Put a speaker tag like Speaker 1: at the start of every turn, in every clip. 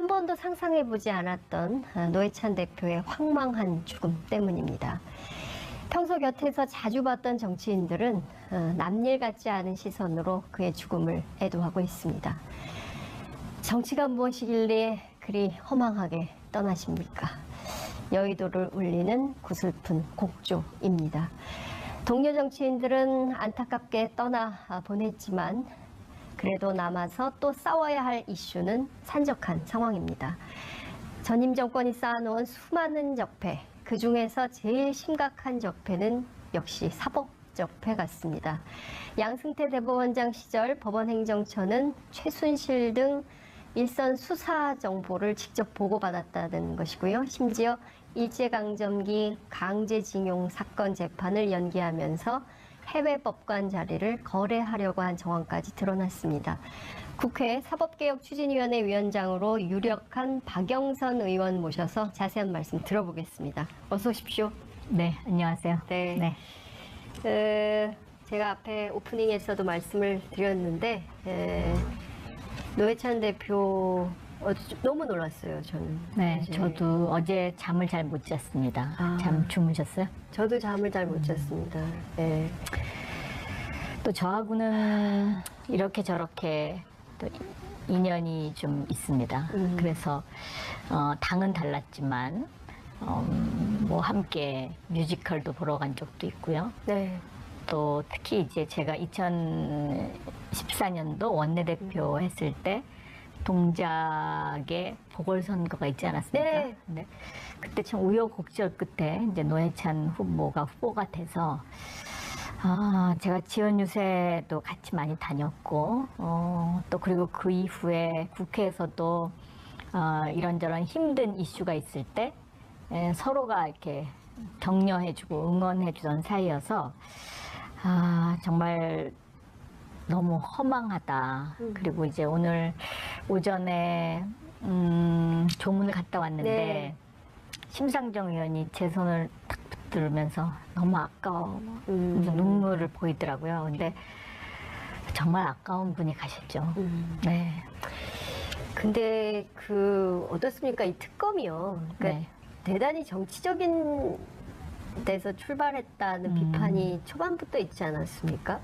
Speaker 1: 번도 상상해보지 않았던 노회찬 대표의 황망한 죽음 때문입니다. 평소 곁에서 자주 봤던 정치인들은 남일 같지 않은 시선으로 그의 죽음을 애도하고 있습니다. 정치가 무엇이길래 그리 허망하게 떠나십니까? 여의도를 울리는 구슬픈 곡조입니다. 동료 정치인들은 안타깝게 떠나 보냈지만 그래도 남아서 또 싸워야 할 이슈는 산적한 상황입니다. 전임 정권이 쌓아놓은 수많은 적폐, 그 중에서 제일 심각한 적폐는 역시 사법적폐 같습니다. 양승태 대법원장 시절 법원행정처는 최순실 등 일선 수사 정보를 직접 보고받았다는 것이고요. 심지어 일제강점기 강제징용 사건 재판을 연기하면서 해외 법관 자리를 거래하려고 한 정황까지 드러났습니다. 국회 사법개혁추진위원회 위원장으로 유력한 박영선 의원 모셔서 자세한 말씀 들어보겠습니다. 어서 오십시오.
Speaker 2: 네, 안녕하세요.
Speaker 1: 네. 제가 앞에 오프닝에서도 말씀을 드렸는데 노회찬 대표 너무 놀랐어요, 저는.
Speaker 2: 네, 저도 어제 잠을 잘 못 잤습니다. 잠 주무셨어요?
Speaker 1: 저도 잠을 잘 못 잤습니다. 네.
Speaker 2: 또 저하고는 이렇게 저렇게 또 인연이 좀 있습니다. 그래서 당은 달랐지만 뭐 함께 뮤지컬도 보러 간 적도 있고요.
Speaker 1: 네.
Speaker 2: 또 특히 이제 제가 2014년도 원내대표 했을 때 동작에 보궐선거가 있지 않았습니까?
Speaker 1: 네.
Speaker 2: 네. 그때 참 우여곡절 끝에 이제 노회찬 후보가 후보가 돼서 제가 지원 유세도 같이 많이 다녔고 또 그리고 그 이후에 국회에서도 이런저런 힘든 이슈가 있을 때 서로가 이렇게 격려해주고 응원해주던 사이여서 정말 너무 허망하다. 그리고 이제 오늘 오전에 조문을 갔다 왔는데
Speaker 1: 네.
Speaker 2: 심상정 의원이 제 손을 탁 붙들면서 너무 아까워 눈물을 보이더라고요. 근데 정말 아까운 분이 가셨죠. 네.
Speaker 1: 근데 어떻습니까? 이 특검이요. 그러니까
Speaker 2: 네.
Speaker 1: 대단히 정치적인 데서 출발했다는 비판이 초반부터 있지 않았습니까?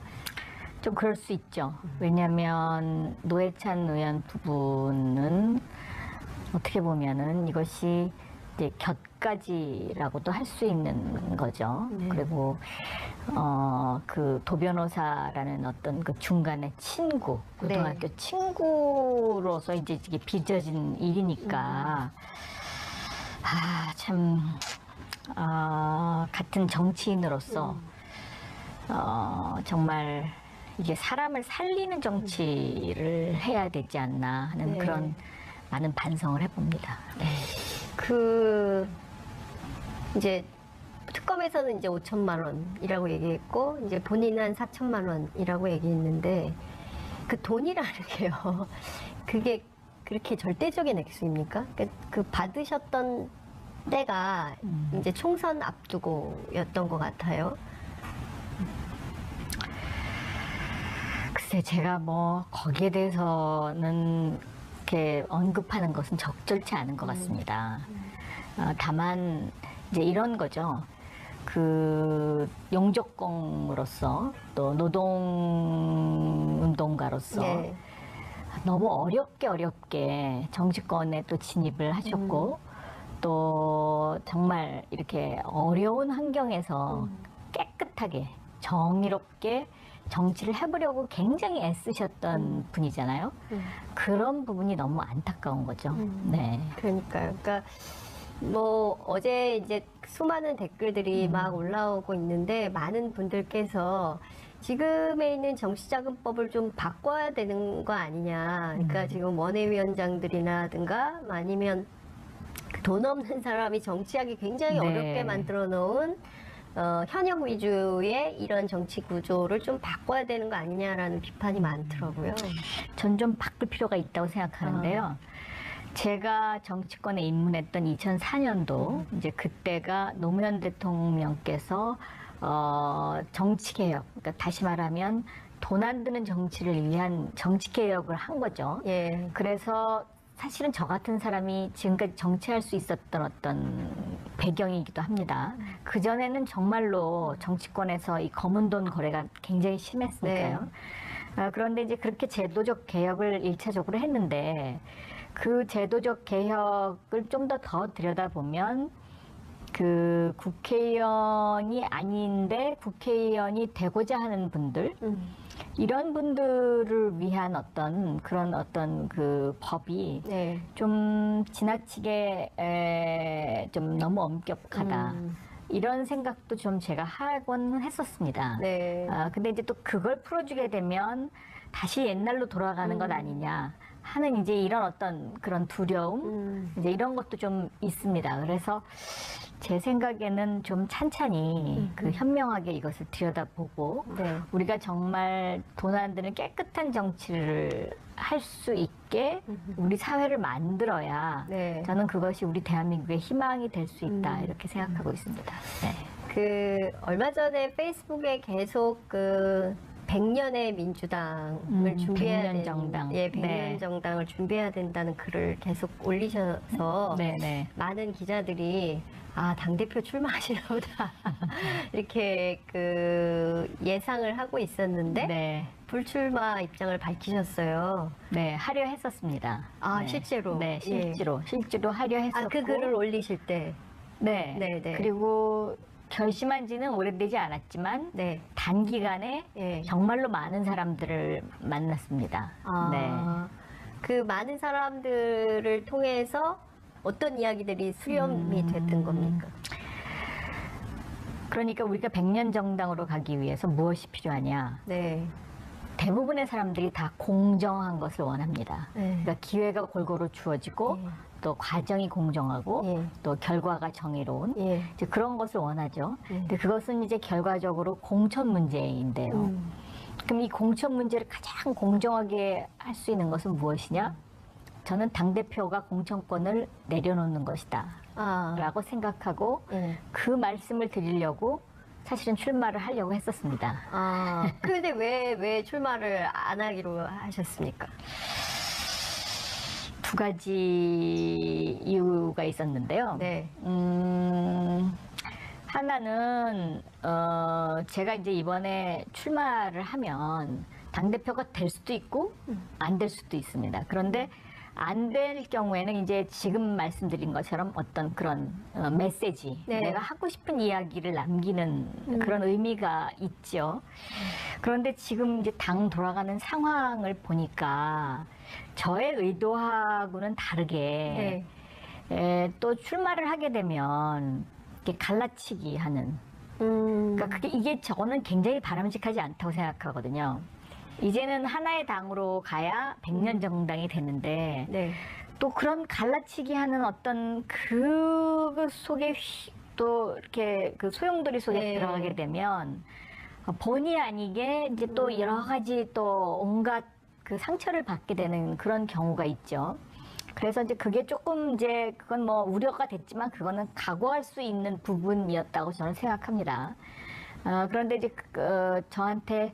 Speaker 2: 좀 그럴 수 있죠. 왜냐하면 노회찬 의원 부부는 어떻게 보면은 이것이 이제 곁가지라고도 할 수 있는 거죠.
Speaker 1: 네.
Speaker 2: 그리고 그 도변호사라는 어떤 그 중간에 친구, 고등학교
Speaker 1: 네.
Speaker 2: 친구로서 이제 이게 빚어진 일이니까 참 같은 정치인으로서 정말 이게 사람을 살리는 정치를 해야 되지 않나 하는
Speaker 1: 네.
Speaker 2: 그런 많은 반성을 해봅니다. 네.
Speaker 1: 이제 특검에서는 이제 5천만 원이라고 얘기했고 이제 본인은 한 4천만 원이라고 얘기했는데 그 돈이라는 게요. 그게 그렇게 절대적인 액수입니까? 그 받으셨던 때가 이제 총선 앞두고였던 것 같아요.
Speaker 2: 글쎄 제가 뭐 거기에 대해서는 이렇게 언급하는 것은 적절치 않은 것 같습니다. 다만 이제 이런 거죠. 그 용접공으로서 또 노동운동가로서
Speaker 1: 네.
Speaker 2: 너무 어렵게 정치권에 또 진입을 하셨고 또 정말 이렇게 어려운 환경에서 깨끗하게 정의롭게 정치를 해보려고 굉장히 애쓰셨던 분이잖아요. 그런 부분이 너무 안타까운 거죠. 네.
Speaker 1: 그러니까요. 그러니까 뭐 어제 이제 수많은 댓글들이 막 올라오고 있는데 많은 분들께서 지금에 있는 정치자금법을 좀 바꿔야 되는 거 아니냐. 그러니까 지금 원외위원장들이라든가 아니면 돈 없는 사람이 정치하기 굉장히
Speaker 2: 네.
Speaker 1: 어렵게 만들어 놓은 현역 위주의 이런 정치 구조를 좀 바꿔야 되는 거 아니냐라는 비판이 많더라고요.
Speaker 2: 전 좀 바꿀 필요가 있다고 생각하는데요. 제가 정치권에 입문했던 2004년도 이제 그때가 노무현 대통령께서 정치개혁, 그러니까 다시 말하면 돈 안 드는 정치를 위한 정치개혁을 한 거죠.
Speaker 1: 예.
Speaker 2: 그래서 사실은 저 같은 사람이 지금까지 정치할 수 있었던 어떤 배경이기도 합니다. 그전에는 정말로 정치권에서 이 검은 돈 거래가 굉장히 심했으니까요. 그런데 이제 그렇게 제도적 개혁을 1차적으로 했는데 그 제도적 개혁을 좀 더 들여다보면 그 국회의원이 아닌데 국회의원이 되고자 하는 분들 이런 분들을 위한 어떤 그런 어떤 그 법이
Speaker 1: 네.
Speaker 2: 좀 지나치게 좀 너무 엄격하다. 이런 생각도 좀 제가 하곤 했었습니다.
Speaker 1: 네.
Speaker 2: 근데 이제 또 그걸 풀어주게 되면 다시 옛날로 돌아가는 것 아니냐 하는 이제 이런 어떤 그런 두려움, 이제 이런 것도 좀 있습니다. 그래서 제 생각에는 좀 찬찬히 그 현명하게 이것을 들여다보고
Speaker 1: 네.
Speaker 2: 우리가 정말 돈 안 드는 깨끗한 정치를 할 수 있게 우리 사회를 만들어야
Speaker 1: 네.
Speaker 2: 저는 그것이 우리 대한민국의 희망이 될 수 있다 이렇게 생각하고 있습니다. 네.
Speaker 1: 그 얼마 전에 페이스북에 계속 그 100년의 민주당을 준비해야
Speaker 2: 100년
Speaker 1: 되는,
Speaker 2: 정당.
Speaker 1: 예, 100년
Speaker 2: 네.
Speaker 1: 정당을 준비해야 된다는 글을 계속 올리셔서
Speaker 2: 네네.
Speaker 1: 많은 기자들이 당대표 출마하시나 보다. 이렇게 그 예상을 하고 있었는데
Speaker 2: 네.
Speaker 1: 불출마 입장을 밝히셨어요.
Speaker 2: 네, 하려 했었습니다. 네.
Speaker 1: 실제로?
Speaker 2: 네,
Speaker 1: 예.
Speaker 2: 실제로 하려 했었고.
Speaker 1: 그 글을 올리실 때.
Speaker 2: 네.
Speaker 1: 네, 네.
Speaker 2: 그리고 결심한 지는 오래되지 않았지만
Speaker 1: 네.
Speaker 2: 단기간에
Speaker 1: 예.
Speaker 2: 정말로 많은 사람들을 만났습니다. 네.
Speaker 1: 그 많은 사람들을 통해서 어떤 이야기들이 수렴이 됐던 겁니까?
Speaker 2: 그러니까 우리가 100년 정당으로 가기 위해서 무엇이 필요하냐?
Speaker 1: 네.
Speaker 2: 대부분의 사람들이 다 공정한 것을 원합니다.
Speaker 1: 네.
Speaker 2: 그러니까 기회가 골고루 주어지고
Speaker 1: 예.
Speaker 2: 또 과정이 공정하고
Speaker 1: 예.
Speaker 2: 또 결과가 정의로운
Speaker 1: 예.
Speaker 2: 이제 그런 것을 원하죠.
Speaker 1: 예.
Speaker 2: 근데 그것은 이제 결과적으로 공천 문제인데요. 그럼 이 공천 문제를 가장 공정하게 할 수 있는 것은 무엇이냐? 저는 당대표가 공천권을 내려놓는 것이다. 라고 생각하고
Speaker 1: 예.
Speaker 2: 그 말씀을 드리려고 사실은 출마를 하려고 했었습니다.
Speaker 1: 근데 왜 출마를 안 하기로 하셨습니까?
Speaker 2: 두 가지 이유가 있었는데요.
Speaker 1: 네.
Speaker 2: 하나는 제가 이제 이번에 출마를 하면 당대표가 될 수도 있고 안 될 수도 있습니다. 그런데 안 될 경우에는 이제 지금 말씀드린 것처럼 어떤 그런 메시지,
Speaker 1: 네.
Speaker 2: 내가 하고 싶은 이야기를 남기는 그런 의미가 있죠. 그런데 지금 이제 당 돌아가는 상황을 보니까 저의 의도하고는 다르게 또 출마를 하게 되면 이렇게 갈라치기 하는. 그러니까 이게 저는 굉장히 바람직하지 않다고 생각하거든요. 이제는 하나의 당으로 가야 100년 정당이 되는데
Speaker 1: 네.
Speaker 2: 또 그런 갈라치기 하는 어떤 그 속에 또 이렇게 그 소용돌이 속에
Speaker 1: 네.
Speaker 2: 들어가게 되면 본의 아니게 이제 또 여러 가지 또 온갖 그 상처를 받게 되는 그런 경우가 있죠. 그래서 이제 그게 조금 이제 그건 뭐 우려가 됐지만 그거는 각오할 수 있는 부분이었다고 저는 생각합니다. 그런데 이제 저한테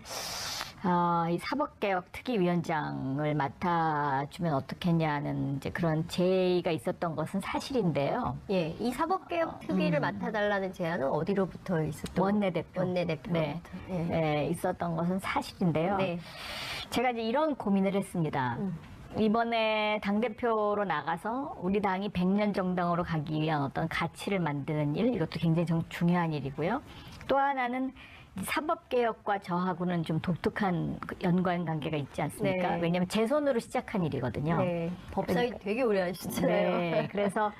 Speaker 2: 이 사법개혁 특위위원장을 맡아주면 어떻겠냐는 이제 그런 제의가 있었던 것은 사실인데요.
Speaker 1: 예, 이 사법개혁 특위를 맡아달라는 제안은 어디로부터 있었던?
Speaker 2: 원내대표.
Speaker 1: 원내대표.
Speaker 2: 네. 네, 있었던 것은 사실인데요.
Speaker 1: 네.
Speaker 2: 제가 이제 이런 고민을 했습니다. 이번에 당대표로 나가서 우리 당이 100년 정당으로 가기 위한 어떤 가치를 만드는 일, 이것도 굉장히 중요한 일이고요. 또 하나는 사법개혁과 저하고는 좀 독특한 연관 관계가 있지 않습니까?
Speaker 1: 네.
Speaker 2: 왜냐하면 제 손으로 시작한 일이거든요.
Speaker 1: 네. 법사위 되게 오래 하셨잖아요.
Speaker 2: 네, 그래서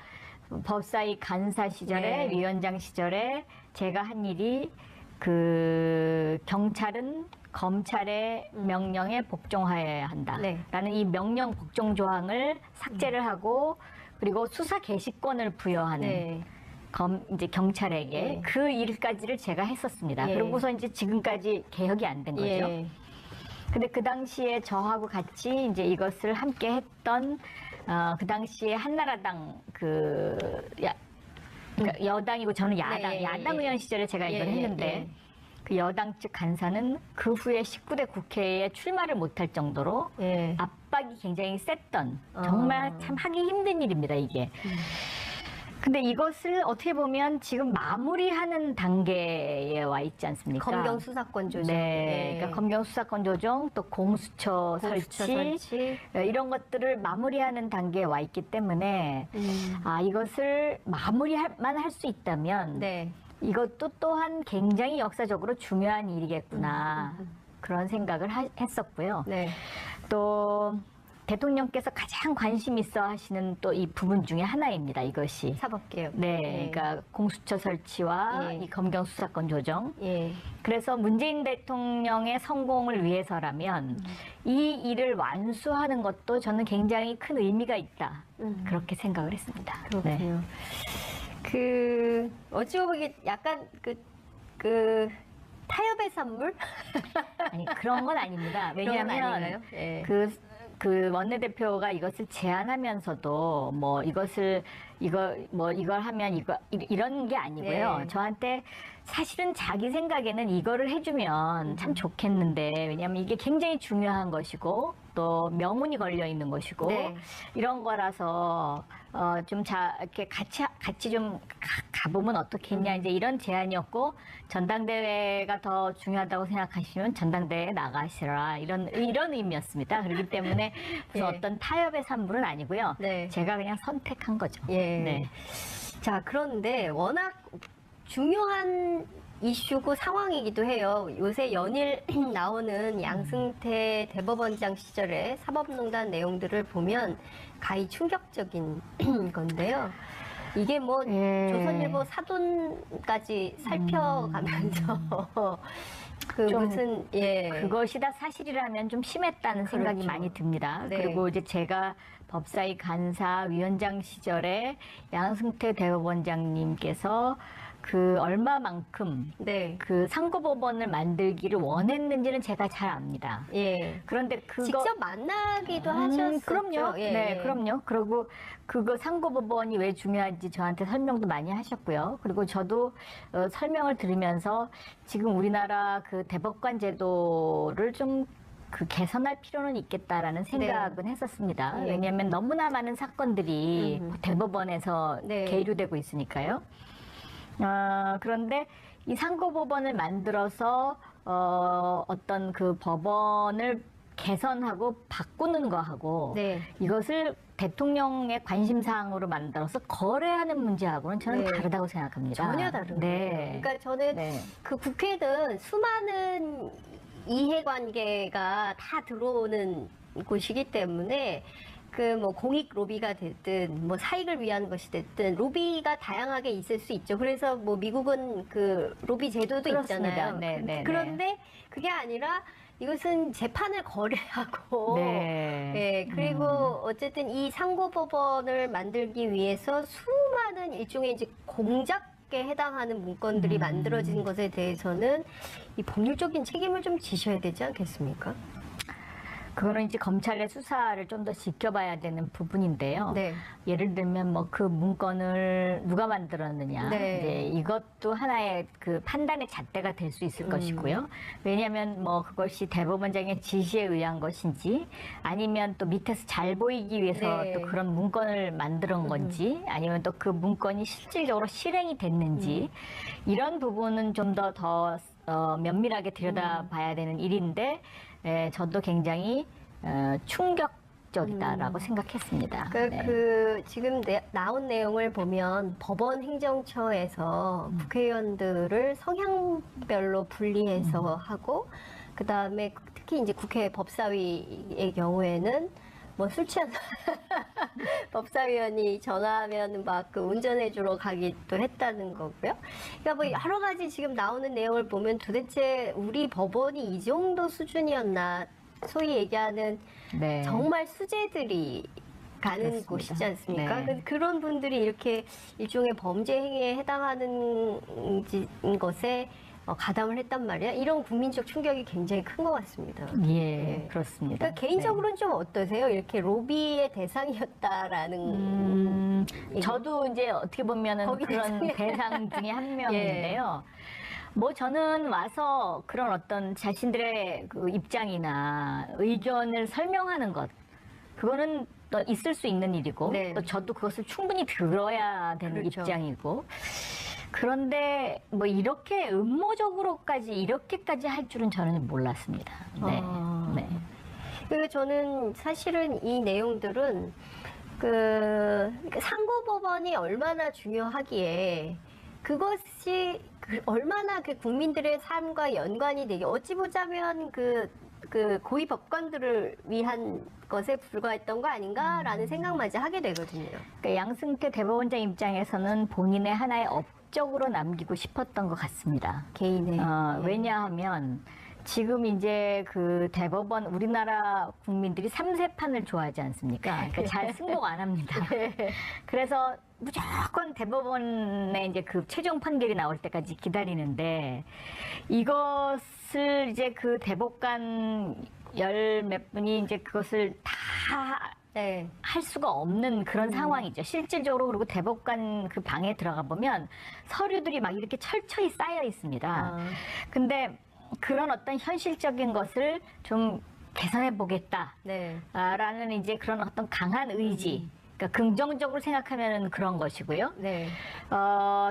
Speaker 2: 법사위 간사 시절에
Speaker 1: 네.
Speaker 2: 위원장 시절에 제가 한 일이 그 경찰은 검찰의 명령에 복종하여야 한다라는
Speaker 1: 네.
Speaker 2: 이 명령 복종 조항을 삭제를 하고 그리고 수사 개시권을 부여하는
Speaker 1: 네.
Speaker 2: 이제 경찰에게
Speaker 1: 네.
Speaker 2: 그 일까지를 제가 했었습니다.
Speaker 1: 예.
Speaker 2: 그러고서 이제 지금까지 개혁이 안 된 거죠.
Speaker 1: 예.
Speaker 2: 근데 그 당시에 저하고 같이 이제 이것을 함께 했던 그 당시에 한나라당 그러니까 여당이고 저는 야당
Speaker 1: 네,
Speaker 2: 야당
Speaker 1: 예.
Speaker 2: 의원 시절에 제가 이걸
Speaker 1: 예,
Speaker 2: 했는데
Speaker 1: 예.
Speaker 2: 그 여당 측 간사는 그 후에 19대 국회에 출마를 못할 정도로
Speaker 1: 예.
Speaker 2: 압박이 굉장히 셌던 정말 참 하기 힘든 일입니다, 이게. 근데 이것을 어떻게 보면 지금 마무리하는 단계에 와 있지 않습니까?
Speaker 1: 검경 수사권 조정.
Speaker 2: 네,
Speaker 1: 예.
Speaker 2: 그러니까 검경 수사권 조정, 또 공수처 설치, 이런 것들을 마무리하는 단계에 와 있기 때문에 이것을 마무리만 할 수 있다면
Speaker 1: 네.
Speaker 2: 이것도 또한 굉장히 역사적으로 중요한 일이겠구나 그런 생각을 했었고요.
Speaker 1: 네.
Speaker 2: 또 대통령께서 가장 관심 있어 하시는 또 이 부분 중에 하나입니다. 이것이.
Speaker 1: 사법개혁.
Speaker 2: 네, 그러니까 공수처 설치와
Speaker 1: 예.
Speaker 2: 이 검경 수사권 조정.
Speaker 1: 예.
Speaker 2: 그래서 문재인 대통령의 성공을 위해서라면 이 일을 완수하는 것도 저는 굉장히 큰 의미가 있다. 그렇게 생각을 했습니다. 네.
Speaker 1: 그렇군요. 그 어찌 보면 약간 그 타협의 산물?
Speaker 2: 아니, 그런 건 아닙니다.
Speaker 1: 그런 건
Speaker 2: 왜냐하면
Speaker 1: 아닌가요? 예.
Speaker 2: 그 원내대표가 이것을 제안하면서도 뭐 이걸 하면 이런 게 아니고요.
Speaker 1: 네.
Speaker 2: 저한테 사실은 자기 생각에는 이거를 해주면 참 좋겠는데, 왜냐하면 이게 굉장히 중요한 것이고 또 명운이 걸려 있는 것이고
Speaker 1: 네.
Speaker 2: 이런 거라서 이렇게 같이 좀 가보면 어떻겠냐, 이제 이런 제안이었고, 전당대회가 더 중요하다고 생각하시면 전당대회에 나가시라, 이런 의미였습니다. 그렇기 때문에 무슨
Speaker 1: 예.
Speaker 2: 어떤 타협의 산물은 아니고요.
Speaker 1: 네.
Speaker 2: 제가 그냥 선택한 거죠.
Speaker 1: 예.
Speaker 2: 네.
Speaker 1: 자, 그런데 워낙 중요한 이슈고 상황이기도 해요. 요새 연일 나오는 양승태 대법원장 시절의 사법농단 내용들을 보면 가히 충격적인 건데요. 이게 뭐
Speaker 2: 예.
Speaker 1: 조선일보 사돈까지 살펴가면서 그
Speaker 2: 좀
Speaker 1: 무슨 예
Speaker 2: 그것이 다 사실이라면 좀 심했다는 생각이
Speaker 1: 그렇죠.
Speaker 2: 많이 듭니다.
Speaker 1: 네.
Speaker 2: 그리고 이제 제가 법사위 간사 위원장 시절에 양승태 대법원장님께서 그 얼마만큼
Speaker 1: 네.
Speaker 2: 그 상고법원을 만들기를 원했는지는 제가 잘 압니다.
Speaker 1: 예.
Speaker 2: 그런데 그거
Speaker 1: 직접 만나기도 하셨었죠.
Speaker 2: 그럼요.
Speaker 1: 예.
Speaker 2: 네, 그럼요. 그리고 그거 상고법원이 왜 중요한지 저한테 설명도 많이 하셨고요. 그리고 저도 설명을 들으면서 지금 우리나라 그 대법관 제도를 좀 그 개선할 필요는 있겠다라는 생각은 했었습니다.
Speaker 1: 예.
Speaker 2: 왜냐하면 너무나 많은 사건들이 대법원에서
Speaker 1: 네.
Speaker 2: 계류되고 있으니까요. 그런데 이 상고법원을 만들어서 어떤 그 법원을 개선하고 바꾸는 거하고
Speaker 1: 네.
Speaker 2: 이것을 대통령의 관심사항으로 만들어서 거래하는 문제하고는 저는
Speaker 1: 네.
Speaker 2: 다르다고 생각합니다.
Speaker 1: 전혀 다른
Speaker 2: 네.
Speaker 1: 거예요. 그러니까 저는
Speaker 2: 네.
Speaker 1: 그 국회는 수많은 이해관계가 다 들어오는 곳이기 때문에 그 뭐 공익 로비가 됐든 뭐 사익을 위한 것이 됐든 로비가 다양하게 있을 수 있죠. 그래서 뭐 미국은 그 로비 제도도
Speaker 2: 그렇습니다.
Speaker 1: 있잖아요.
Speaker 2: 네, 네,
Speaker 1: 그런데 그게 아니라 이것은 재판을 거래하고
Speaker 2: 네.
Speaker 1: 예, 그리고 어쨌든 이 상고법원을 만들기 위해서 수많은 일종의 이제 공작에 해당하는 문건들이 만들어진 것에 대해서는 이 법률적인 책임을 좀 지셔야 되지 않겠습니까?
Speaker 2: 그거는 이제 검찰의 수사를 좀 더 지켜봐야 되는 부분인데요.
Speaker 1: 네.
Speaker 2: 예를 들면 뭐 그 문건을 누가 만들었느냐,
Speaker 1: 네.
Speaker 2: 이제 이것도 하나의 그 판단의 잣대가 될 수 있을 것이고요. 왜냐하면 뭐 그것이 대법원장의 지시에 의한 것인지, 아니면 또 밑에서 잘 보이기 위해서
Speaker 1: 네.
Speaker 2: 또 그런 문건을 만드는 건지, 아니면 또 그 문건이 실질적으로 실행이 됐는지, 이런 부분은 좀 더 면밀하게 들여다봐야 되는 일인데, 저도 굉장히 충격적이다라고 생각했습니다.
Speaker 1: 그러니까
Speaker 2: 네.
Speaker 1: 그 지금 나온 내용을 보면 법원 행정처에서 국회의원들을 성향별로 분리해서 하고, 그 다음에 특히 이제 국회 법사위의 경우에는 뭐 술 취한 법사위원이 전화하면 막 그 운전해주러 가기도 했다는 거고요. 그러니까 뭐 여러 가지 지금 나오는 내용을 보면 도대체 우리 법원이 이 정도 수준이었나, 소위 얘기하는
Speaker 2: 네.
Speaker 1: 정말 수재들이 가는
Speaker 2: 그렇습니다.
Speaker 1: 곳이지 않습니까?
Speaker 2: 네.
Speaker 1: 그런 분들이 이렇게 일종의 범죄 행위에 해당하는 것에 가담을 했단 말이야. 이런 국민적 충격이 굉장히 큰 것 같습니다.
Speaker 2: 예,
Speaker 1: 네.
Speaker 2: 그렇습니다.
Speaker 1: 그러니까 개인적으로는 좀 어떠세요? 이렇게 로비의 대상이었다라는.
Speaker 2: 저도 이제 어떻게 보면은
Speaker 1: 거기
Speaker 2: 그런
Speaker 1: 대상에-
Speaker 2: 대상 중에 한 명인데요. 뭐 저는 와서 그런 어떤 자신들의 그 입장이나 의견을 설명하는 것, 그거는 또 있을 수 있는 일이고,
Speaker 1: 네.
Speaker 2: 또 저도 그것을 충분히 들어야 되는
Speaker 1: 그렇죠.
Speaker 2: 입장이고, 그런데 뭐 이렇게 음모적으로까지 이렇게까지 할 줄은 저는 몰랐습니다. 네.
Speaker 1: 아.
Speaker 2: 네.
Speaker 1: 그리고 저는 사실은 이 내용들은 그 상고법원이 얼마나 중요하기에 그것이 얼마나 그 국민들의 삶과 연관이 되게 어찌 보자면 그 고위 법관들을 위한 것에 불과했던 거 아닌가라는 생각마저 하게 되거든요.
Speaker 2: 그러니까 양승태 대법원장 입장에서는 본인의 하나의 업적으로 남기고 싶었던 것 같습니다.
Speaker 1: 개인의.
Speaker 2: 왜냐하면 지금 이제 그 대법원 우리나라 국민들이 3세판을 좋아하지 않습니까? 그러니까 잘 승복 안 합니다. 그래서 무조건 대법원의 이제 그 최종 판결이 나올 때까지 기다리는데 이것을 이제 그 대법관 열 몇 분이 이제 그것을 다
Speaker 1: 네.
Speaker 2: 할 수가 없는 그런 상황이죠. 실질적으로 그리고 대법관 그 방에 들어가 보면 서류들이 막 이렇게 철저히 쌓여 있습니다.
Speaker 1: 아.
Speaker 2: 근데 그런 어떤 현실적인 것을 좀 개선해 보겠다.
Speaker 1: 네.
Speaker 2: 라는 이제 그런 어떤 강한 의지. 그러니까 긍정적으로 생각하면 그런 것이고요.
Speaker 1: 네.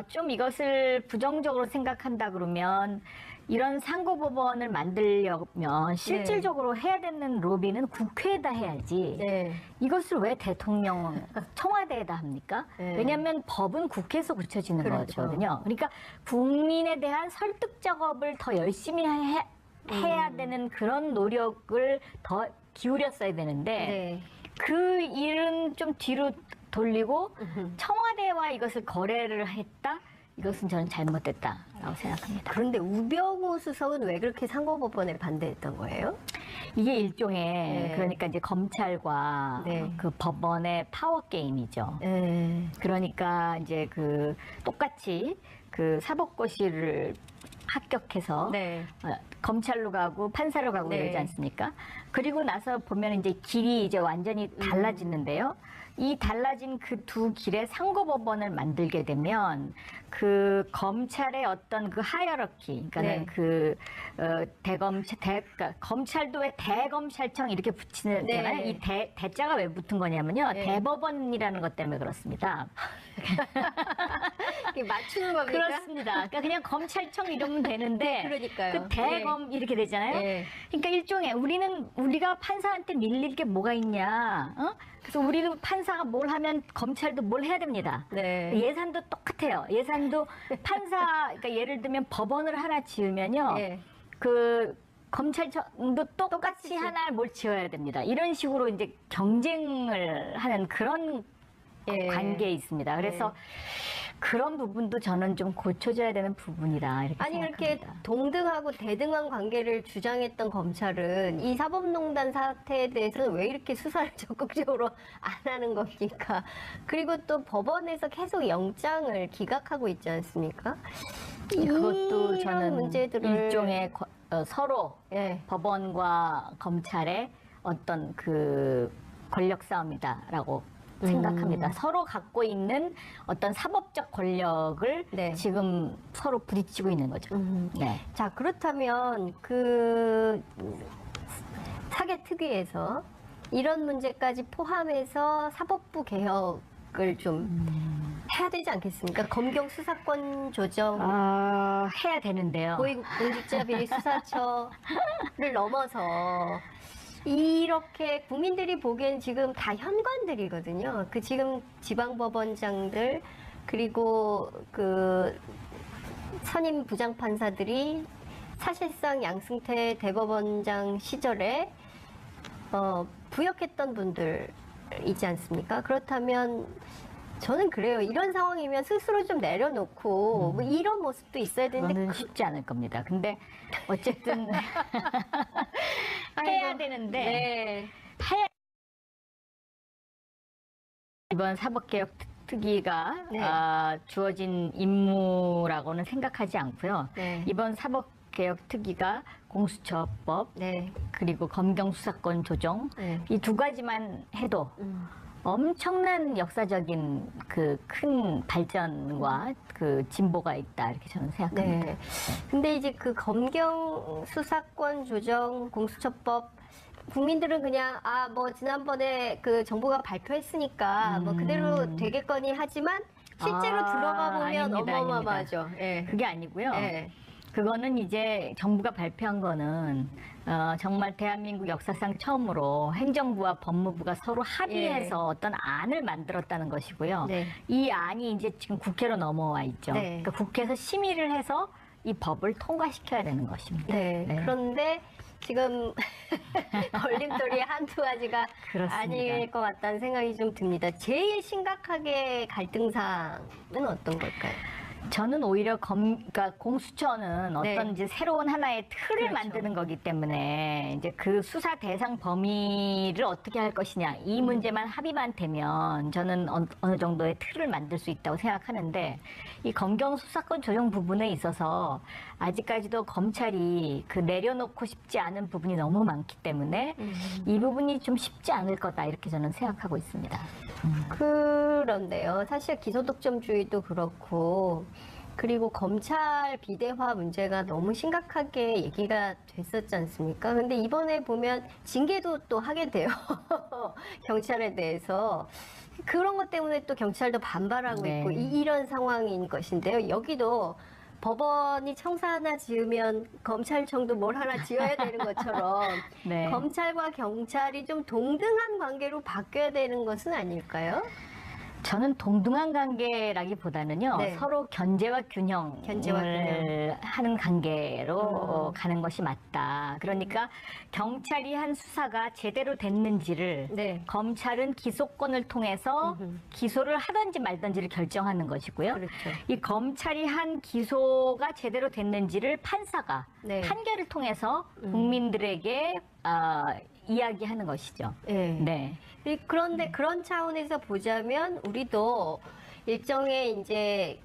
Speaker 2: 좀 이것을 부정적으로 생각한다 그러면 이런 상고법원을 만들려면 실질적으로 해야 되는 로비는 국회에다 해야지.
Speaker 1: 네.
Speaker 2: 이것을 왜 대통령, 청와대에다 합니까?
Speaker 1: 네.
Speaker 2: 왜냐하면 법은 국회에서 고쳐지는
Speaker 1: 그렇죠.
Speaker 2: 거거든요. 그러니까 국민에 대한 설득 작업을 더 열심히 해야 되는 그런 노력을 더 기울였어야 되는데
Speaker 1: 네.
Speaker 2: 그 일은 좀 뒤로 돌리고 청와대와 이것을 거래를 했다? 이것은 저는 잘못됐다라고 생각합니다.
Speaker 1: 그런데 우병우 수석은 왜 그렇게 상고법원에 반대했던 거예요?
Speaker 2: 이게 일종의
Speaker 1: 네.
Speaker 2: 그러니까 이제 검찰과
Speaker 1: 네.
Speaker 2: 그 법원의 파워 게임이죠.
Speaker 1: 네.
Speaker 2: 그러니까 이제 그 똑같이 그 사법고시를 합격해서
Speaker 1: 네.
Speaker 2: 검찰로 가고 판사로 가고
Speaker 1: 네.
Speaker 2: 이러지 않습니까? 그리고 나서 보면 이제 길이 이제 완전히 달라지는데요. 이 달라진 그 두 길의 상고법원을 만들게 되면 그 검찰의 어떤 그 하이어러키, 그러니까는
Speaker 1: 네.
Speaker 2: 그 그러니까 검찰도 왜 대검찰청 이렇게 붙이잖아요.
Speaker 1: 네.
Speaker 2: 이 대자가 왜 붙은 거냐면요.
Speaker 1: 네.
Speaker 2: 대법원이라는 것 때문에 그렇습니다.
Speaker 1: 이게 맞추는 겁니까?
Speaker 2: 그렇습니다. 그러니까 그냥 검찰청 이러면 되는데
Speaker 1: 네, 그러니까요.
Speaker 2: 그 대검 이렇게 되잖아요.
Speaker 1: 네.
Speaker 2: 그러니까 일종의 우리가 판사한테 밀릴 게 뭐가 있냐? 그래서 우리도 판사가 뭘 하면 검찰도 뭘 해야 됩니다.
Speaker 1: 네.
Speaker 2: 예산도 똑같아요. 예산도 판사 그러니까 예를 들면 법원을 하나 지으면요.
Speaker 1: 네.
Speaker 2: 그 검찰청도 똑같이
Speaker 1: 똑같이
Speaker 2: 하나를 뭘 지어야 됩니다. 이런 식으로 이제 경쟁을 하는 그런
Speaker 1: 예.
Speaker 2: 관계에 있습니다. 그래서 그런 부분도 저는 좀 고쳐져야 되는 부분이다 이렇게
Speaker 1: 아니
Speaker 2: 생각합니다.
Speaker 1: 이렇게 동등하고 대등한 관계를 주장했던 검찰은 이 사법농단 사태에 대해서는 왜 이렇게 수사를 적극적으로 안 하는 겁니까? 그리고 또 법원에서 계속 영장을 기각하고 있지 않습니까?
Speaker 2: 그것도
Speaker 1: 이런
Speaker 2: 저는
Speaker 1: 문제들을
Speaker 2: 일종의 서로
Speaker 1: 예.
Speaker 2: 법원과 검찰의 어떤 그 권력 싸움이다라고 생각합니다. 서로 갖고 있는 어떤 사법적 권력을
Speaker 1: 네.
Speaker 2: 지금 서로 부딪히고 있는 거죠. 네.
Speaker 1: 자, 그렇다면 그 사개특위에서 이런 문제까지 포함해서 사법부 개혁을 좀 해야 되지 않겠습니까? 검경 수사권 조정,
Speaker 2: 해야 되는데요.
Speaker 1: 고위공직자비리 수사처를 넘어서 이렇게 국민들이 보기엔 지금 다 현관들이거든요. 그 지금 지방법원장들 그리고 그 선임 부장판사들이 사실상 양승태 대법원장 시절에 부역했던 분들이지 않습니까? 그렇다면 저는 그래요. 이런 상황이면 스스로 좀 내려놓고 뭐 이런 모습도 있어야 되는데
Speaker 2: 그거는 쉽지 않을 겁니다. 근데 어쨌든 해야 되는데
Speaker 1: 네.
Speaker 2: 이번 사법개혁 특위가
Speaker 1: 네.
Speaker 2: 주어진 임무라고는 생각하지 않고요.
Speaker 1: 네.
Speaker 2: 이번 사법개혁 특위가 공수처법
Speaker 1: 네.
Speaker 2: 그리고 검경 수사권 조정
Speaker 1: 네.
Speaker 2: 이 두 가지만 해도 엄청난 역사적인 그 큰 발전과 그 진보가 있다 이렇게 저는 생각합니다.
Speaker 1: 네. 근데 이제 그 검경 수사권 조정 공수처법 국민들은 그냥 뭐 지난번에 그 정부가 발표했으니까 뭐 그대로 되겠거니 하지만 실제로 들어가 보면
Speaker 2: 아닙니다,
Speaker 1: 어마어마하죠. 예.
Speaker 2: 그게 아니고요.
Speaker 1: 예.
Speaker 2: 그거는 이제 정부가 발표한 거는 정말 대한민국 역사상 처음으로 행정부와 법무부가 서로 합의해서 어떤 안을 만들었다는 것이고요.
Speaker 1: 네.
Speaker 2: 이 안이 이제 지금 국회로 넘어와 있죠.
Speaker 1: 네.
Speaker 2: 그러니까 국회에서 심의를 해서 이 법을 통과시켜야 되는 것입니다.
Speaker 1: 네.
Speaker 2: 네.
Speaker 1: 그런데 지금 걸림돌이 한두 가지가
Speaker 2: 그렇습니다.
Speaker 1: 아닐 것 같다는 생각이 좀 듭니다. 제일 심각하게 갈등사항은 어떤 걸까요?
Speaker 2: 저는 오히려 그러니까 공수처는
Speaker 1: 네.
Speaker 2: 어떤 이제 새로운 하나의 틀을
Speaker 1: 그렇죠.
Speaker 2: 만드는 거기 때문에 이제 그 수사 대상 범위를 어떻게 할 것이냐 이 문제만 합의만 되면 저는 어느 정도의 틀을 만들 수 있다고 생각하는데 이 검경 수사권 조정 부분에 있어서 아직까지도 검찰이 그 내려놓고 싶지 않은 부분이 너무 많기 때문에 이 부분이 좀 쉽지 않을 거다 이렇게 저는 생각하고 있습니다.
Speaker 1: 그런데요. 사실 기소독점주의도 그렇고 그리고 검찰 비대화 문제가 너무 심각하게 얘기가 됐었지 않습니까? 근데 이번에 보면 징계도 또 하게 돼요. 경찰에 대해서. 그런 것 때문에 또 경찰도 반발하고
Speaker 2: 네.
Speaker 1: 있고 이런 상황인 것인데요. 여기도 법원이 청사 하나 지으면 검찰청도 뭘 하나 지어야 되는 것처럼
Speaker 2: 네.
Speaker 1: 검찰과 경찰이 좀 동등한 관계로 바뀌어야 되는 것은 아닐까요?
Speaker 2: 저는 동등한 관계라기보다는요
Speaker 1: 네.
Speaker 2: 서로 견제와 균형을
Speaker 1: 견제와 균형.
Speaker 2: 하는 관계로 가는 것이 맞다. 그러니까 경찰이 한 수사가 제대로 됐는지를
Speaker 1: 네.
Speaker 2: 검찰은 기소권을 통해서 기소를 하든지 말든지를 결정하는 것이고요.
Speaker 1: 그렇죠.
Speaker 2: 이 검찰이 한 기소가 제대로 됐는지를 판사가
Speaker 1: 네.
Speaker 2: 판결을 통해서 국민들에게 이야기하는 것이죠.
Speaker 1: 네.
Speaker 2: 네.
Speaker 1: 그런데 그런 차원에서 보자면 우리도 일종의 이제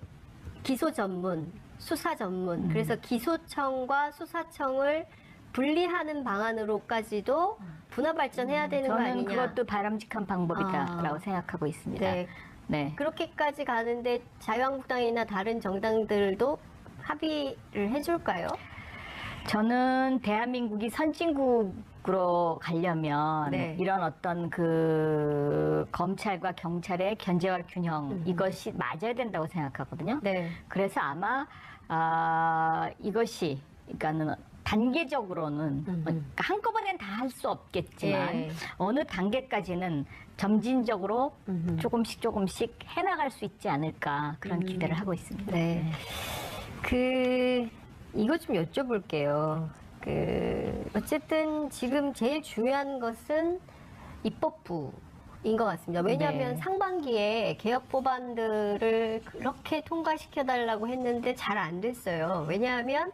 Speaker 1: 기소 전문, 수사 전문, 그래서 기소청과 수사청을 분리하는 방안으로까지도 분화 발전해야 되는 거
Speaker 2: 저는
Speaker 1: 아니냐?
Speaker 2: 그것도 바람직한 방법이다라고 생각하고 있습니다.
Speaker 1: 네.
Speaker 2: 네.
Speaker 1: 그렇게까지 가는데 자유한국당이나 다른 정당들도 합의를 해줄까요?
Speaker 2: 저는 대한민국이 선진국으로 가려면
Speaker 1: 네.
Speaker 2: 이런 어떤 그 검찰과 경찰의 견제와 균형 이것이 맞아야 된다고 생각하거든요.
Speaker 1: 네.
Speaker 2: 그래서 아마 이것이 그러니까는 단계적으로는 그러니까 한꺼번엔 다 할 수 없겠지만
Speaker 1: 예.
Speaker 2: 어느 단계까지는 점진적으로 조금씩 해나갈 수 있지 않을까 그런 기대를 하고 있습니다.
Speaker 1: 네. 이거 좀 여쭤볼게요. 어쨌든 지금 제일 중요한 것은 입법부인 것 같습니다. 왜냐하면
Speaker 2: 네.
Speaker 1: 상반기에 개혁 법안들을 그렇게 통과시켜달라고 했는데 잘 안 됐어요. 왜냐하면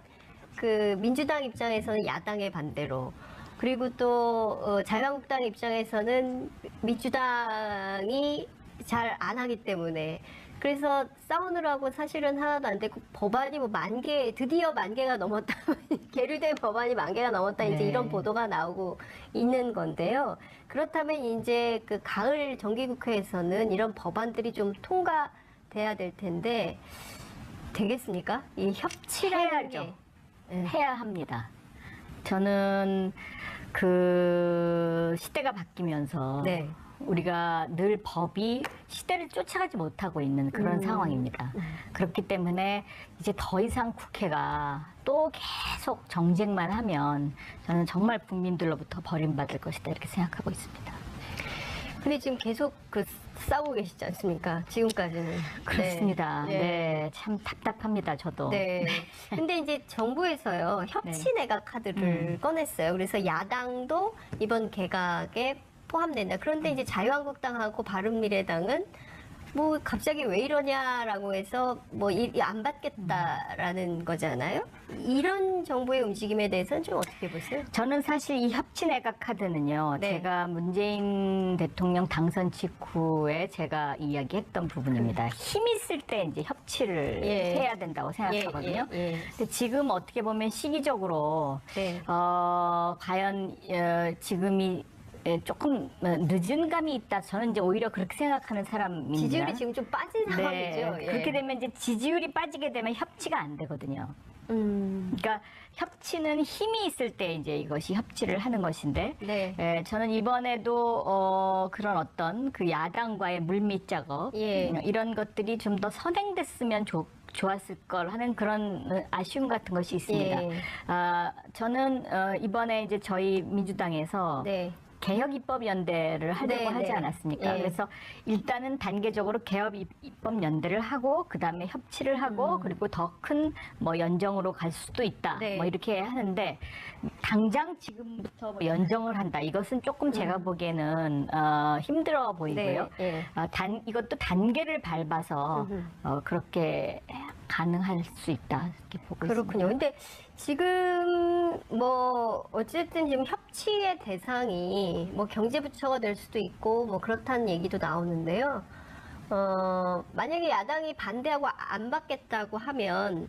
Speaker 1: 민주당 입장에서는 야당의 반대로 그리고 또 자유한국당 입장에서는 민주당이 잘 안 하기 때문에 그래서 싸우느라고 사실은 하나도 안 됐고 법안이 뭐 10,000개 드디어 10,000개가 넘었다 계류된 법안이 10,000개가 넘었다 이제
Speaker 2: 네.
Speaker 1: 이런 보도가 나오고 있는 건데요. 그렇다면 이제 가을 정기국회에서는 이런 법안들이 좀 통과돼야 될 텐데 되겠습니까? 이 협치라는
Speaker 2: 해야죠.
Speaker 1: 게 네.
Speaker 2: 해야 합니다. 저는 시대가 바뀌면서
Speaker 1: 네.
Speaker 2: 우리가 늘 법이 시대를 쫓아가지 못하고 있는 그런 상황입니다. 그렇기 때문에 이제 더 이상 국회가 또 계속 정쟁만 하면 저는 정말 국민들로부터 버림받을 것이다 이렇게 생각하고 있습니다.
Speaker 1: 근데 지금 계속 싸우고 계시지 않습니까? 지금까지는.
Speaker 2: 그렇습니다.
Speaker 1: 네.
Speaker 2: 네, 참 답답합니다. 저도.
Speaker 1: 네. 근데 이제 정부에서요, 협치 내각 카드를 꺼냈어요. 그래서 야당도 이번 개각에 포함된다. 그런데 이제 자유한국당하고 바른미래당은 뭐 갑자기 왜 이러냐라고 해서 뭐 안 받겠다라는 거잖아요. 이런 정부의 움직임에 대해서는 좀 어떻게 보세요?
Speaker 2: 저는 사실 이 협치 내각 카드는요,
Speaker 1: 네.
Speaker 2: 제가 문재인 대통령 당선 직후에 제가 이야기했던 부분입니다. 힘 있을 때 이제 협치를
Speaker 1: 예.
Speaker 2: 해야 된다고 생각하거든요.
Speaker 1: 예.
Speaker 2: 근데 지금 어떻게 보면 시기적으로
Speaker 1: 네.
Speaker 2: 과연 지금이 조금 늦은 감이 있다. 저는 이제 오히려 그렇게 생각하는 사람입니다.
Speaker 1: 지지율이 지금 좀 빠진 상황이죠. 예.
Speaker 2: 그렇게 되면 이제 지지율이 빠지게 되면 협치가 안 되거든요. 그러니까 협치는 힘이 있을 때 이제 이것이 협치를 하는 것인데,
Speaker 1: 네.
Speaker 2: 저는 이번에도 그런 어떤 그 야당과의 물밑 작업
Speaker 1: 예.
Speaker 2: 이런 것들이 좀 더 선행됐으면 좋았을 걸 하는 그런 아쉬움 같은 것이 있습니다.
Speaker 1: 예.
Speaker 2: 저는 이번에 이제 저희 민주당에서
Speaker 1: 네.
Speaker 2: 개혁 입법 연대를 하려고
Speaker 1: 네,
Speaker 2: 하지
Speaker 1: 네.
Speaker 2: 않았습니까?
Speaker 1: 예.
Speaker 2: 그래서 일단은 단계적으로 개혁 입법 연대를 하고 그다음에 협치를 하고 그리고 더 큰 뭐 연정으로 갈 수도 있다.
Speaker 1: 네.
Speaker 2: 뭐 이렇게 하는데 당장 지금부터 뭐 연정을 한다. 이것은 조금 제가 보기에는 힘들어 보이고요.
Speaker 1: 네. 예.
Speaker 2: 이것도 단계를 밟아서 그렇게 가능할 수 있다. 이렇게 보고
Speaker 1: 그렇군요.
Speaker 2: 있습니다.
Speaker 1: 근데 지금 뭐 어쨌든 지금 협치의 대상이 뭐 경제부처가 될 수도 있고 뭐 그렇다는 얘기도 나오는데요. 만약에 야당이 반대하고 안 받겠다고 하면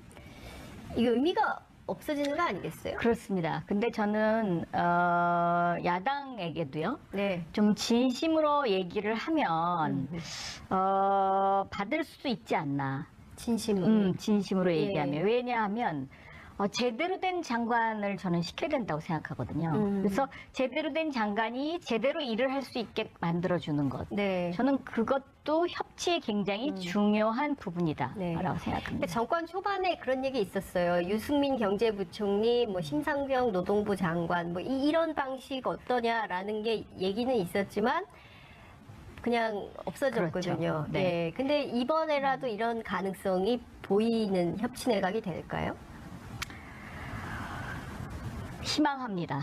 Speaker 1: 이게 의미가 없어지는 거 아니겠어요?
Speaker 2: 그렇습니다. 근데 저는 야당에게도요.
Speaker 1: 네.
Speaker 2: 좀 진심으로 얘기를 하면 받을 수도 있지 않나.
Speaker 1: 진심으로.
Speaker 2: 진심으로
Speaker 1: 예.
Speaker 2: 얘기하면. 왜냐하면 제대로 된 장관을 저는 시켜야 된다고 생각하거든요. 그래서 제대로 된 장관이 제대로 일을 할 수 있게 만들어주는 것.
Speaker 1: 네.
Speaker 2: 저는 그것도 협치에 굉장히 중요한 부분이다라고
Speaker 1: 네. 근데
Speaker 2: 생각합니다.
Speaker 1: 정권 초반에 그런 얘기 있었어요. 유승민 경제부총리, 뭐 심상정 노동부 장관, 뭐 이런 방식 어떠냐라는 게 얘기는 있었지만 그냥 없어졌거든요.
Speaker 2: 그렇죠. 네.
Speaker 1: 예. 근데 이번에라도 이런 가능성이 보이는 협치 내각이 될까요?
Speaker 2: 희망합니다.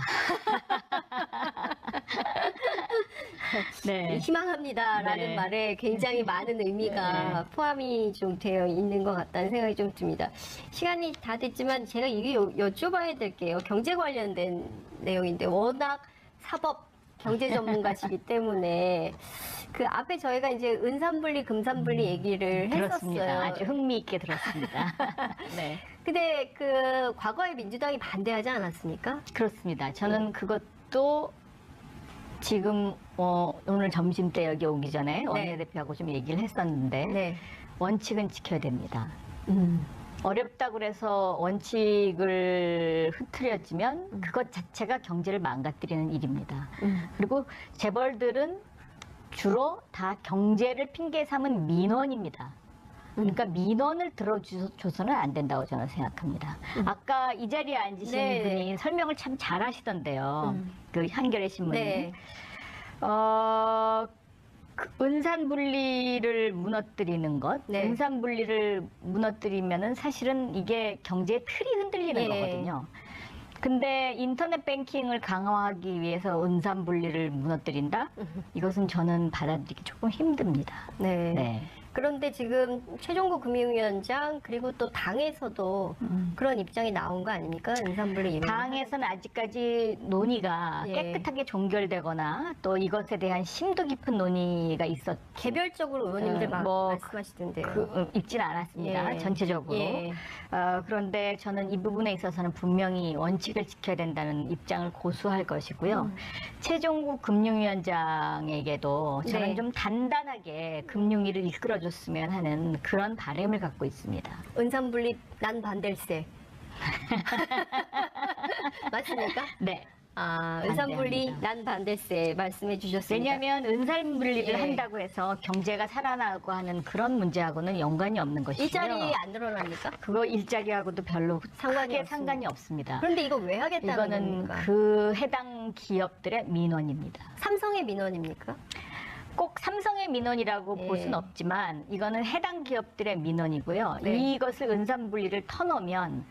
Speaker 2: 네.
Speaker 1: 희망합니다라는
Speaker 2: 네.
Speaker 1: 말에 굉장히 많은 의미가 포함이 좀 되어 있는 것 같다는 생각이 좀 듭니다. 시간이 다 됐지만 제가 이게 여쭤봐야 될게요. 경제 관련된 내용인데 워낙 사법 경제 전문가시기 때문에 그 앞에 저희가 이제 은산분리, 금산분리 얘기를
Speaker 2: 그렇습니다.
Speaker 1: 했었어요.
Speaker 2: 아주 흥미있게 들었습니다. 네.
Speaker 1: 근데 그 과거에 민주당이 반대하지 않았습니까?
Speaker 2: 그렇습니다. 저는 그것도 지금 오늘 점심 때 여기 오기 전에 원내대표하고 좀 얘기를 했었는데
Speaker 1: 네.
Speaker 2: 원칙은 지켜야 됩니다. 어렵다고 그래서 원칙을 흐트려지면 그것 자체가 경제를 망가뜨리는 일입니다. 그리고 재벌들은 주로 다 경제를 핑계 삼은 민원입니다. 그러니까 민원을 들어줘서는 안 된다고 저는 생각합니다. 아까 이 자리에 앉으신
Speaker 1: 네.
Speaker 2: 분이 설명을 참 잘하시던데요. 그 한겨레 신문이.
Speaker 1: 네.
Speaker 2: 그 은산분리를 무너뜨리는 것,
Speaker 1: 네.
Speaker 2: 은산분리를 무너뜨리면은 사실은 이게 경제의 틀이 흔들리는
Speaker 1: 예.
Speaker 2: 거거든요. 근데 인터넷 뱅킹을 강화하기 위해서 은산분리를 무너뜨린다? 이것은 저는 받아들이기 조금 힘듭니다.
Speaker 1: 네.
Speaker 2: 네.
Speaker 1: 그런데 지금 최종구 금융위원장 그리고 또 당에서도 그런 입장이 나온 거 아닙니까? 은산분리 이런.
Speaker 2: 당에서는 아직까지 논의가
Speaker 1: 예.
Speaker 2: 깨끗하게 종결되거나 또 이것에 대한 심도 깊은 논의가
Speaker 1: 개별적으로 의원님들
Speaker 2: 뭐
Speaker 1: 말씀하시던데요.
Speaker 2: 있지는 않았습니다.
Speaker 1: 예.
Speaker 2: 전체적으로.
Speaker 1: 예.
Speaker 2: 그런데 저는 이 부분에 있어서는 분명히 원칙을 지켜야 된다는 입장을 고수할 것이고요. 최종국 금융위원장에게도 저는
Speaker 1: 네.
Speaker 2: 좀 단단하게 금융위를 이끌어줬으면 하는 그런 바람을 갖고 있습니다.
Speaker 1: 은산분리 난 반댈세. 맞습니까?
Speaker 2: 네.
Speaker 1: 은산분리
Speaker 2: 반대합니다.
Speaker 1: 난 반댈세 말씀해 주셨습니다.
Speaker 2: 왜냐하면 은산분리를
Speaker 1: 예.
Speaker 2: 한다고 해서 경제가 살아나고 하는 그런 문제하고는 연관이 없는 것이고요.
Speaker 1: 일자리 안 늘어납니까?
Speaker 2: 그거 일자리하고도 별로
Speaker 1: 상관이
Speaker 2: 크게
Speaker 1: 없습니다.
Speaker 2: 상관이 없습니다.
Speaker 1: 그런데 이거 왜 하겠다는
Speaker 2: 이거는
Speaker 1: 겁니까?
Speaker 2: 그 해당 기업들의 민원입니다.
Speaker 1: 삼성의 민원입니까?
Speaker 2: 꼭 삼성의 민원이라고
Speaker 1: 예.
Speaker 2: 볼 수는 없지만 이거는 해당 기업들의 민원이고요.
Speaker 1: 네.
Speaker 2: 이것을 은산분리를 터놓으면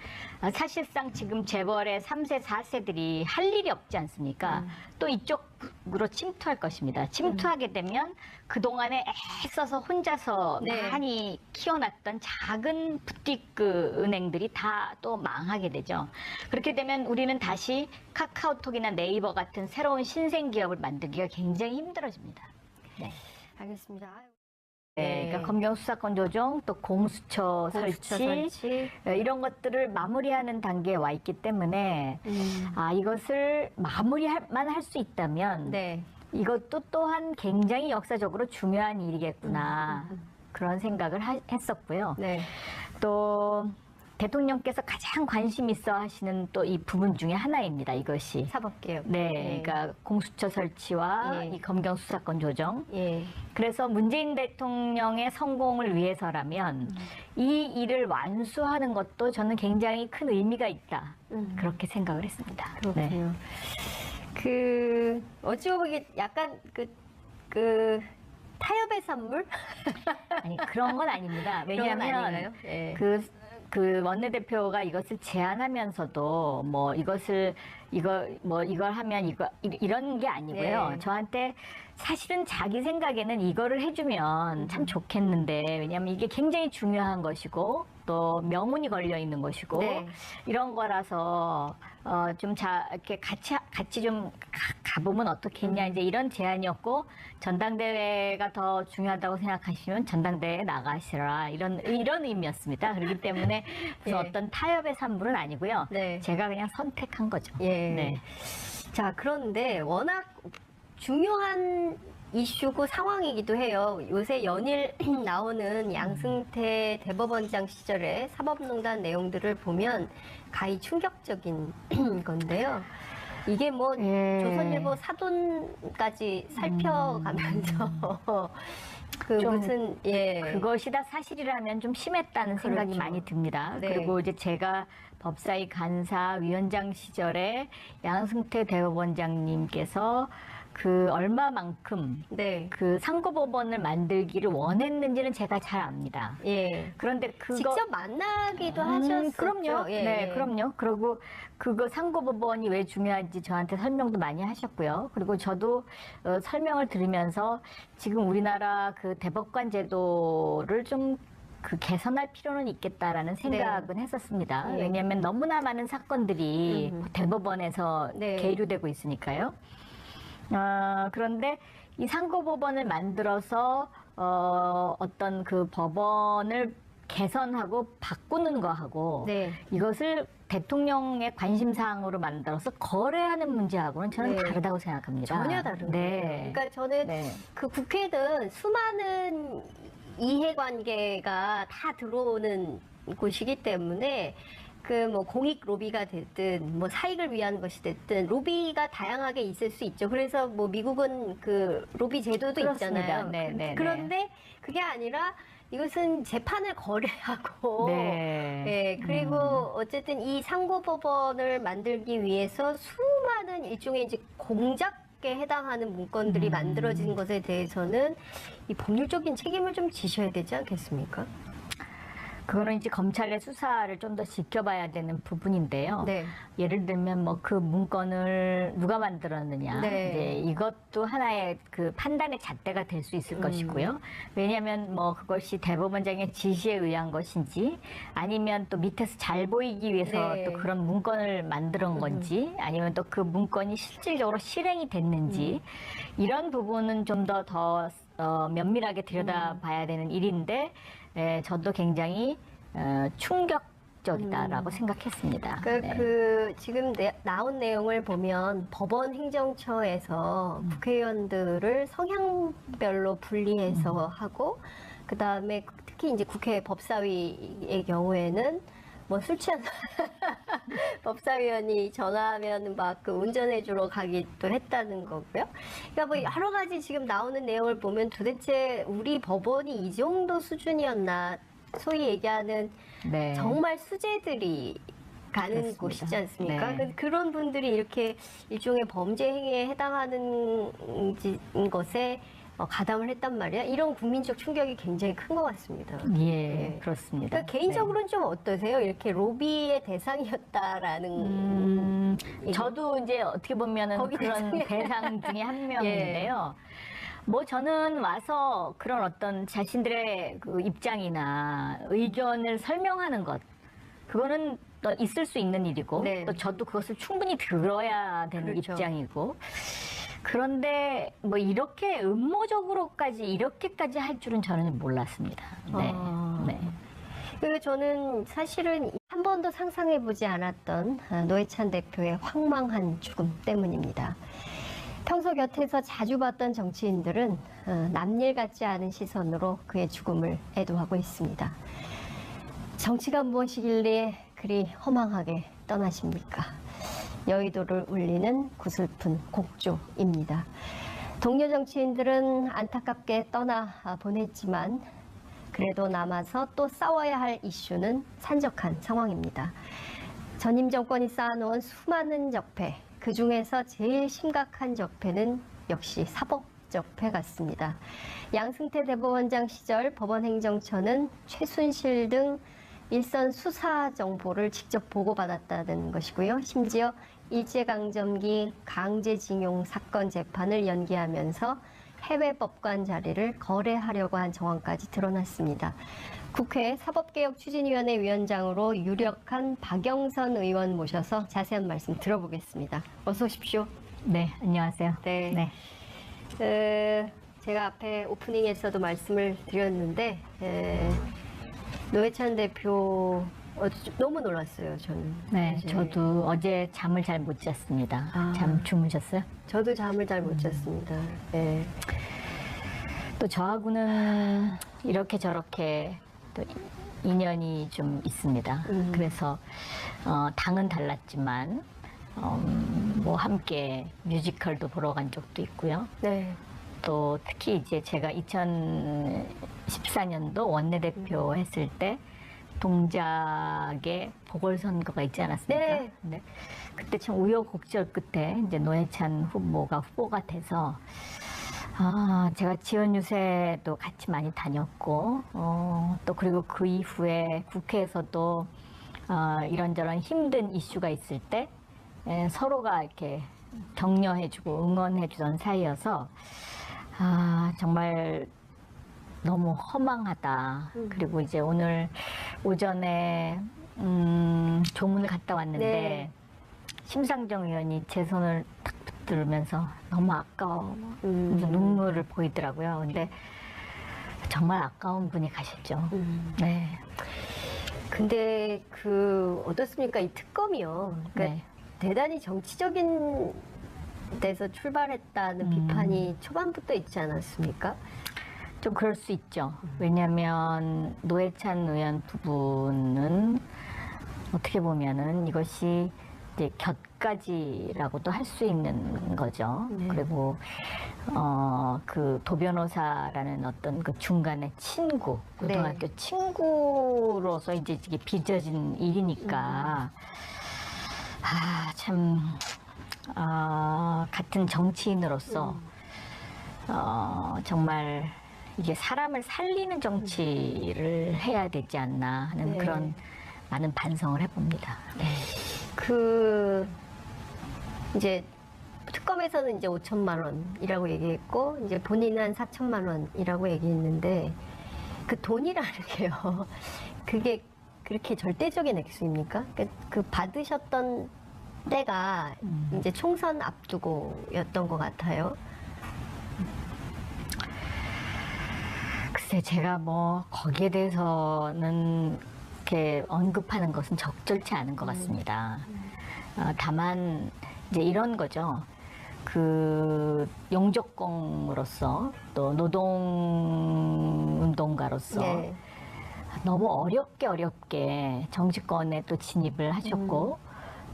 Speaker 2: 사실상 지금 재벌의 3세, 4세들이 할 일이 없지 않습니까? 또 이쪽으로 침투할 것입니다. 침투하게 되면 그동안에 애써서 혼자서
Speaker 1: 네.
Speaker 2: 많이 키워놨던 작은 부티크 은행들이 다 또 망하게 되죠. 그렇게 되면 우리는 다시 카카오톡이나 네이버 같은 새로운 신생 기업을 만들기가 굉장히 힘들어집니다. 네.
Speaker 1: 알겠습니다.
Speaker 2: 그러니까 검경 수사권 조정, 또 공수처 설치, 이런 것들을 마무리하는 단계에 와 있기 때문에 이것을 마무리만 할 수 있다면
Speaker 1: 네.
Speaker 2: 이것도 또한 굉장히 역사적으로 중요한 일이겠구나 그런 생각을 했었고요.
Speaker 1: 네.
Speaker 2: 또 대통령께서 가장 관심 있어 하시는 또 이 부분 중에 하나입니다. 이것이.
Speaker 1: 사법개혁.
Speaker 2: 네, 그러니까 공수처 설치와
Speaker 1: 예.
Speaker 2: 이 검경 수사권 조정.
Speaker 1: 예.
Speaker 2: 그래서 문재인 대통령의 성공을 위해서라면 이 일을 완수하는 것도 저는 굉장히 큰 의미가 있다. 그렇게 생각을 했습니다. 네.
Speaker 1: 그렇군요. 그 어찌 보면 약간 그 타협의 산물?
Speaker 2: 아니 그런 건 아닙니다.
Speaker 1: 그런 건
Speaker 2: 왜냐하면
Speaker 1: 아닌가요? 예.
Speaker 2: 그 원내대표가 이것을 제안하면서도 뭐 이걸 하면 이런 게 아니고요.
Speaker 1: 네.
Speaker 2: 저한테 사실은 자기 생각에는 이거를 해주면 참 좋겠는데 왜냐하면 이게 굉장히 중요한 것이고 또 명운이 걸려 있는 것이고
Speaker 1: 네.
Speaker 2: 이런 거라서 이렇게 같이 좀 가보면 어떻겠냐 이제 이런 제안이었고 전당대회가 더 중요하다고 생각하시면 전당대회에 나가시라 이런 의미였습니다. 그렇기 때문에 무슨
Speaker 1: 예.
Speaker 2: 어떤 타협의 산물은 아니고요.
Speaker 1: 네.
Speaker 2: 제가 그냥 선택한 거죠.
Speaker 1: 예.
Speaker 2: 네.
Speaker 1: 자, 그런데 워낙 중요한 이슈고 상황이기도 해요. 요새 연일 나오는 양승태 대법원장 시절의 사법농단 내용들을 보면 가히 충격적인 건데요. 이게 뭐
Speaker 2: 예.
Speaker 1: 조선일보 사돈까지 살펴가면서
Speaker 2: 좀
Speaker 1: 무슨 예.
Speaker 2: 그것이 다 사실이라면 좀 심했다는 생각이
Speaker 1: 그렇죠.
Speaker 2: 많이 듭니다.
Speaker 1: 네.
Speaker 2: 그리고 이제 제가 법사위 간사 위원장 시절에 양승태 대법원장님께서 그 얼마만큼
Speaker 1: 네.
Speaker 2: 그 상고법원을 만들기를 원했는지는 제가 잘 압니다.
Speaker 1: 예.
Speaker 2: 그런데 그거
Speaker 1: 직접 만나기도 하셨었죠.
Speaker 2: 그럼요.
Speaker 1: 예.
Speaker 2: 네, 그럼요. 그리고 그거 상고법원이 왜 중요한지 저한테 설명도 많이 하셨고요. 그리고 저도 설명을 들으면서 지금 우리나라 그 대법관 제도를 좀 그 개선할 필요는 있겠다라는 생각은 했었습니다.
Speaker 1: 예.
Speaker 2: 왜냐하면 너무나 많은 사건들이 대법원에서
Speaker 1: 네.
Speaker 2: 계류되고 있으니까요. 그런데 이 상고법원을 만들어서 어떤 그 법원을 개선하고 바꾸는 거하고
Speaker 1: 네.
Speaker 2: 이것을 대통령의 관심사항으로 만들어서 거래하는 문제하고는 저는
Speaker 1: 네.
Speaker 2: 다르다고 생각합니다.
Speaker 1: 전혀 다른
Speaker 2: 네.
Speaker 1: 거예요. 그러니까 저는
Speaker 2: 네.
Speaker 1: 그 국회는 수많은 이해관계가 다 들어오는 곳이기 때문에 그 뭐 공익 로비가 됐든 뭐 사익을 위한 것이 됐든 로비가 다양하게 있을 수 있죠. 그래서 뭐 미국은 그 로비 제도도
Speaker 2: 그렇습니다.
Speaker 1: 있잖아요.
Speaker 2: 네, 네,
Speaker 1: 그런데 그게 아니라 이것은 재판을 거래하고
Speaker 2: 네.
Speaker 1: 예, 그리고 어쨌든 이 상고법원을 만들기 위해서 수많은 일종의 이제 공작에 해당하는 문건들이 만들어진 것에 대해서는 이 법률적인 책임을 좀 지셔야 되지 않겠습니까?
Speaker 2: 그거는 이제 검찰의 수사를 좀 더 지켜봐야 되는 부분인데요.
Speaker 1: 네.
Speaker 2: 예를 들면 뭐 그 문건을 누가 만들었느냐,
Speaker 1: 네.
Speaker 2: 이제 이것도 하나의 그 판단의 잣대가 될 수 있을 것이고요. 왜냐하면 뭐 그것이 대법원장의 지시에 의한 것인지, 아니면 또 밑에서 잘 보이기 위해서
Speaker 1: 네.
Speaker 2: 또 그런 문건을 만드는 건지, 아니면 또 그 문건이 실질적으로 실행이 됐는지 이런 부분은 좀 더 면밀하게 들여다봐야 되는 일인데. 네, 저도 굉장히 충격적이다라고 생각했습니다. 네.
Speaker 1: 지금 나온 내용을 보면 법원 행정처에서 국회의원들을 성향별로 분리해서 하고, 그 다음에 특히 이제 국회 법사위의 경우에는 뭐 술 취한 법사위원이 전화하면 막 그 운전해주러 가기도 했다는 거고요. 그러니까 뭐 여러 가지 지금 나오는 내용을 보면 도대체 우리 법원이 이 정도 수준이었나, 소위 얘기하는
Speaker 2: 네.
Speaker 1: 정말 수재들이 가는
Speaker 2: 그렇습니다.
Speaker 1: 곳이지 않습니까?
Speaker 2: 네.
Speaker 1: 그런 분들이 이렇게 일종의 범죄 행위에 해당하는 것에 가담을 했단 말이야. 이런 국민적 충격이 굉장히 큰 것 같습니다.
Speaker 2: 예,
Speaker 1: 네.
Speaker 2: 그렇습니다.
Speaker 1: 그러니까 개인적으로는 좀 어떠세요? 이렇게 로비의 대상이었다라는.
Speaker 2: 저도 이제 어떻게 보면은
Speaker 1: 거기
Speaker 2: 그런
Speaker 1: 대상에.
Speaker 2: 대상 중에 한 명인데요. 뭐 저는 와서 그런 어떤 자신들의 그 입장이나 의견을 설명하는 것, 그거는 또 있을 수 있는 일이고,
Speaker 1: 네.
Speaker 2: 또 저도 그것을 충분히 들어야 되는
Speaker 1: 그렇죠.
Speaker 2: 입장이고, 그런데 뭐 이렇게 음모적으로까지 이렇게까지 할 줄은 저는 몰랐습니다. 네. 네.
Speaker 1: 그리고 저는 사실은 한 번도 상상해보지 않았던 노회찬 대표의 황망한 죽음 때문입니다. 평소 곁에서 자주 봤던 정치인들은 남일 같지 않은 시선으로 그의 죽음을 애도하고 있습니다. 정치가 무엇이길래 그리 허망하게 떠나십니까? 여의도를 울리는 구슬픈 곡조입니다. 동료 정치인들은 안타깝게 떠나 보냈지만 그래도 남아서 또 싸워야 할 이슈는 산적한 상황입니다. 전임 정권이 쌓아놓은 수많은 적폐, 그 중에서 제일 심각한 적폐는 역시 사법적폐 같습니다. 양승태 대법원장 시절 법원행정처는 최순실 등 일선 수사 정보를 직접 보고받았다는 것이고요. 심지어 일제강점기 강제징용 사건 재판을 연기하면서 해외 법관 자리를 거래하려고 한 정황까지 드러났습니다. 국회 사법개혁추진위원회 위원장으로 유력한 박영선 의원 모셔서 자세한 말씀 들어보겠습니다. 어서 오십시오.
Speaker 2: 네, 안녕하세요.
Speaker 1: 네. 제가 앞에 오프닝에서도 말씀을 드렸는데 노회찬 대표 너무 놀랐어요, 저는.
Speaker 2: 네,
Speaker 1: 이제
Speaker 2: 저도 어제 잠을 잘 못 잤습니다. 잠 주무셨어요?
Speaker 1: 저도 잠을 잘 못 잤습니다. 네.
Speaker 2: 또 저하고는 이렇게 저렇게 또 인연이 좀 있습니다. 그래서 당은 달랐지만 뭐 함께 뮤지컬도 보러 간 적도 있고요.
Speaker 1: 네.
Speaker 2: 또 특히 이제 제가 2014년도 원내대표 했을 때 동작에 보궐선거가 있지 않았습니까?
Speaker 1: 네.
Speaker 2: 네. 그때 참 우여곡절 끝에 이제 노회찬 후보가 후보가 돼서 제가 지원 유세도 같이 많이 다녔고 또 그리고 그 이후에 국회에서도 이런저런 힘든 이슈가 있을 때 서로가 이렇게 격려해주고 응원해주던 사이여서 정말 너무 허망하다. 그리고 이제 오늘 오전에 조문을 갔다 왔는데
Speaker 1: 네.
Speaker 2: 심상정 의원이 제 손을 탁 붙들면서 너무 아까워 눈물을 보이더라고요. 근데 정말 아까운 분이 가셨죠. 네.
Speaker 1: 근데 어떻습니까? 이 특검이요. 그러니까
Speaker 2: 네.
Speaker 1: 대단히 정치적인 데서 출발했다는 비판이 초반부터 있지 않았습니까?
Speaker 2: 좀 그럴 수 있죠. 왜냐하면 노회찬 의원 부분은 어떻게 보면은 이것이 이제 곁가지라고도 할 수 있는 거죠.
Speaker 1: 네.
Speaker 2: 그리고 그 도변호사라는 어떤 그 중간에 친구, 고등학교 친구로서 이제 이게 빚어진 일이니까 참 같은 정치인으로서 정말 이게 사람을 살리는 정치를 해야 되지 않나 하는
Speaker 1: 네.
Speaker 2: 그런 많은 반성을 해봅니다. 네.
Speaker 1: 이제 특검에서는 이제 5천만 원이라고 얘기했고 이제 본인은 4천만 원이라고 얘기했는데 그 돈이라는 게요. 그게 그렇게 절대적인 액수입니까? 그 받으셨던 때가 이제 총선 앞두고였던 것 같아요.
Speaker 2: 글쎄 제가 뭐 거기에 대해서는 이렇게 언급하는 것은 적절치 않은 것 같습니다. 다만 이제 이런 거죠. 그 용접공으로서 또 노동운동가로서
Speaker 1: 네.
Speaker 2: 너무 어렵게 정치권에 또 진입을 하셨고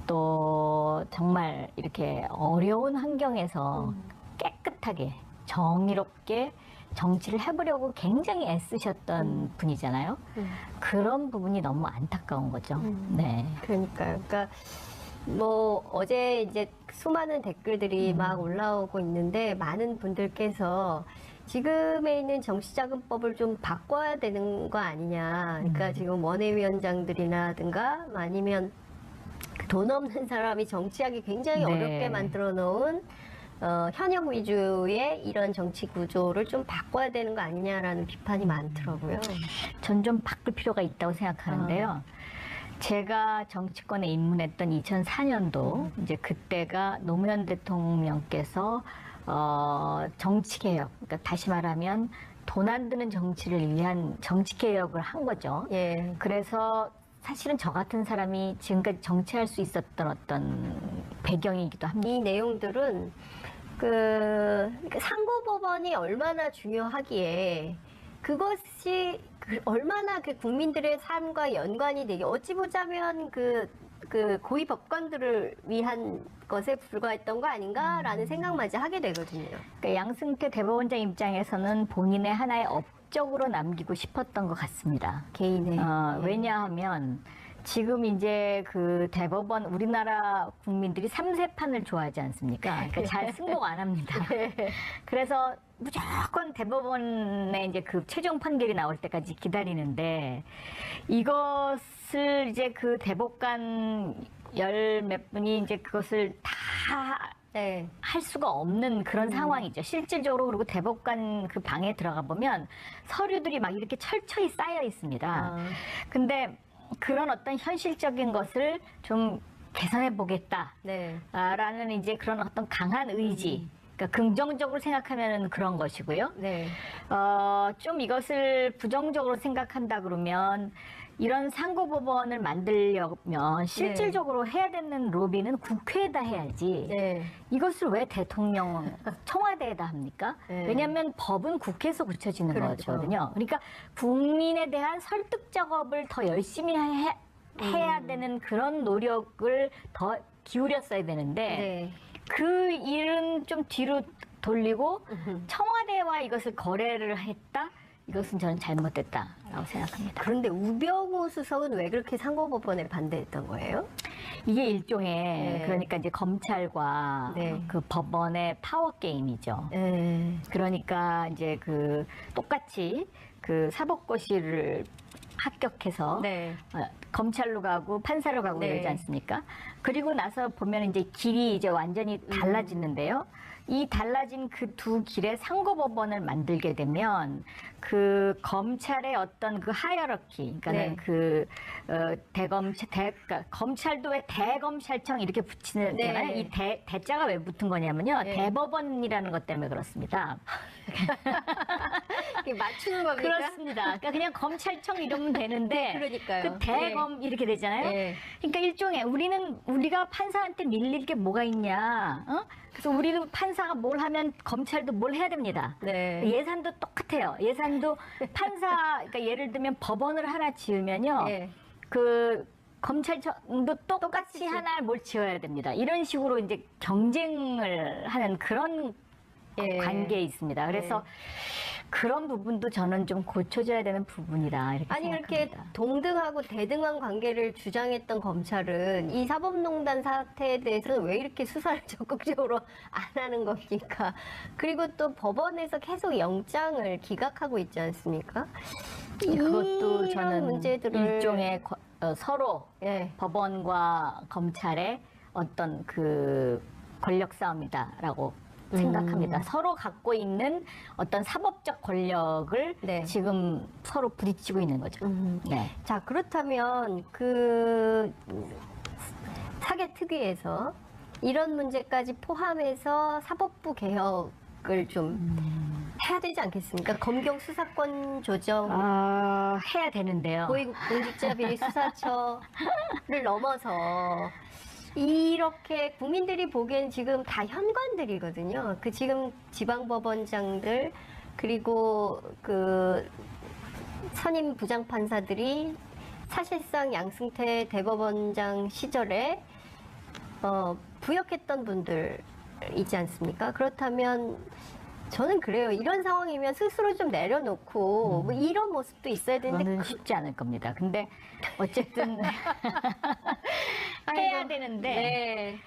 Speaker 2: 또 정말 이렇게 어려운 환경에서 깨끗하게 정의롭게 정치를 해보려고 굉장히 애쓰셨던 분이잖아요. 그런 부분이 너무 안타까운 거죠. 네.
Speaker 1: 그러니까요. 그러니까 뭐 어제 이제 수많은 댓글들이 막 올라오고 있는데 많은 분들께서 지금에 있는 정치자금법을 좀 바꿔야 되는 거 아니냐. 그러니까 지금 원외위원장들이라든가 아니면 돈 없는 사람이 정치하기 굉장히
Speaker 2: 네.
Speaker 1: 어렵게 만들어 놓은 현역 위주의 이런 정치 구조를 좀 바꿔야 되는 거 아니냐라는 비판이 많더라고요.
Speaker 2: 전 좀 바꿀 필요가 있다고 생각하는데요. 제가 정치권에 입문했던 2004년도 이제 그때가 노무현 대통령께서 정치개혁, 그러니까 다시 말하면 돈 안 드는 정치를 위한 정치개혁을 한 거죠.
Speaker 1: 예.
Speaker 2: 그래서 사실은 저 같은 사람이 지금까지 정치할 수 있었던 어떤 배경이기도 합니다.
Speaker 1: 이 내용들은 상고법원이 얼마나 중요하기에 그것이 얼마나 그 국민들의 삶과 연관이 되게 어찌 보자면 그 고위 법관들을 위한 것에 불과했던 거 아닌가라는 생각마저 하게 되거든요.
Speaker 2: 그러니까 양승태 대법원장 입장에서는 본인의 하나의 업적으로 남기고 싶었던 것 같습니다.
Speaker 1: 개인의.
Speaker 2: 왜냐하면 지금 이제 그 대법원 우리나라 국민들이 3세판을 좋아하지 않습니까? 그러니까 잘 승복 안 합니다. 그래서 무조건 대법원의 이제 그 최종 판결이 나올 때까지 기다리는데 이것을 이제 그 대법관 열 몇 분이 이제 그것을 다
Speaker 1: 네.
Speaker 2: 할 수가 없는 그런 상황이죠. 실질적으로 그리고 대법관 그 방에 들어가 보면 서류들이 막 이렇게 철저히 쌓여 있습니다. 근데 그런 어떤 현실적인 것을 좀 개선해 보겠다.
Speaker 1: 네.
Speaker 2: 라는 이제 그런 어떤 강한 의지. 그러니까 긍정적으로 생각하면 그런 것이고요.
Speaker 1: 네.
Speaker 2: 좀 이것을 부정적으로 생각한다 그러면 이런 상고법원을 만들려면 실질적으로 해야 되는 로비는 국회에다 해야지.
Speaker 1: 네.
Speaker 2: 이것을 왜 대통령, 청와대에다 합니까?
Speaker 1: 네.
Speaker 2: 왜냐하면 법은 국회에서 고쳐지는
Speaker 1: 그렇죠.
Speaker 2: 거거든요. 그러니까 국민에 대한 설득 작업을 더 열심히 해야 되는 그런 노력을 더 기울였어야 되는데
Speaker 1: 네.
Speaker 2: 그 일은 좀 뒤로 돌리고 청와대와 이것을 거래를 했다? 이것은 저는 잘못됐다라고 생각합니다.
Speaker 1: 그런데 우병우 수석은 왜 그렇게 상고법원에 반대했던 거예요?
Speaker 2: 이게 일종의
Speaker 1: 네.
Speaker 2: 그러니까 이제 검찰과
Speaker 1: 네.
Speaker 2: 그 법원의 파워 게임이죠.
Speaker 1: 네.
Speaker 2: 그러니까 이제 그 똑같이 그 사법고시를 합격해서
Speaker 1: 네.
Speaker 2: 검찰로 가고 판사로 가고
Speaker 1: 네.
Speaker 2: 이러지 않습니까? 그리고 나서 보면 이제 길이 이제 완전히 달라지는데요. 이 달라진 그 두 길의 상고법원을 만들게 되면 그 검찰의 어떤 그 하이어러키, 그러니까는
Speaker 1: 네.
Speaker 2: 그 그러니까 검찰도 왜 대검찰청 이렇게 붙이는
Speaker 1: 네.
Speaker 2: 거잖아요. 이 대자가 왜 붙은 거냐면요.
Speaker 1: 네.
Speaker 2: 대법원이라는 것 때문에 그렇습니다.
Speaker 1: 이게 맞추는 겁니까?
Speaker 2: 그렇습니다. 그러니까 그냥 검찰청 이러면 되는데
Speaker 1: 그러니까요.
Speaker 2: 그 대검 이렇게 되잖아요.
Speaker 1: 네.
Speaker 2: 그러니까 일종의 우리가 판사한테 밀릴 게 뭐가 있냐? 그래서 우리도 판사가 뭘 하면 검찰도 뭘 해야 됩니다.
Speaker 1: 네.
Speaker 2: 예산도 똑같아요. 예산도 판사, 그러니까 예를 들면 법원을 하나 지으면요.
Speaker 1: 네.
Speaker 2: 그 검찰청도 똑같이 하나 뭘 지어야 됩니다. 이런 식으로 이제 경쟁을 하는 그런
Speaker 1: 예.
Speaker 2: 관계에 있습니다. 그래서 그런 부분도 저는 좀 고쳐져야 되는 부분이다 이렇게
Speaker 1: 아니
Speaker 2: 생각합니다.
Speaker 1: 이렇게 동등하고 대등한 관계를 주장했던 검찰은 이 사법농단 사태에 대해서는 왜 이렇게 수사를 적극적으로 안 하는 겁니까? 그리고 또 법원에서 계속 영장을 기각하고 있지 않습니까?
Speaker 2: 그것도
Speaker 1: 이런
Speaker 2: 저는
Speaker 1: 문제들을
Speaker 2: 일종의 서로
Speaker 1: 예.
Speaker 2: 법원과 검찰의 어떤 그 권력 싸움이다라고 생각합니다. 서로 갖고 있는 어떤 사법적 권력을
Speaker 1: 네.
Speaker 2: 지금 서로 부딪히고 있는 거죠. 네.
Speaker 1: 자, 그렇다면 그 사개 특위에서 이런 문제까지 포함해서 사법부 개혁을 좀 해야 되지 않겠습니까? 검경 수사권 조정,
Speaker 2: 해야 되는데요.
Speaker 1: 고위공직자비리 수사처를 넘어서 이렇게 국민들이 보기엔 지금 다 현관들이거든요. 그 지금 지방법원장들 그리고 그 선임 부장판사들이 사실상 양승태 대법원장 시절에 부역했던 분들이지 않습니까? 그렇다면 저는 그래요. 이런 상황이면 스스로 좀 내려놓고 뭐 이런 모습도 있어야 되는데
Speaker 2: 그거는 쉽지 않을 겁니다. 근데 어쨌든 해야 되는데
Speaker 1: 네.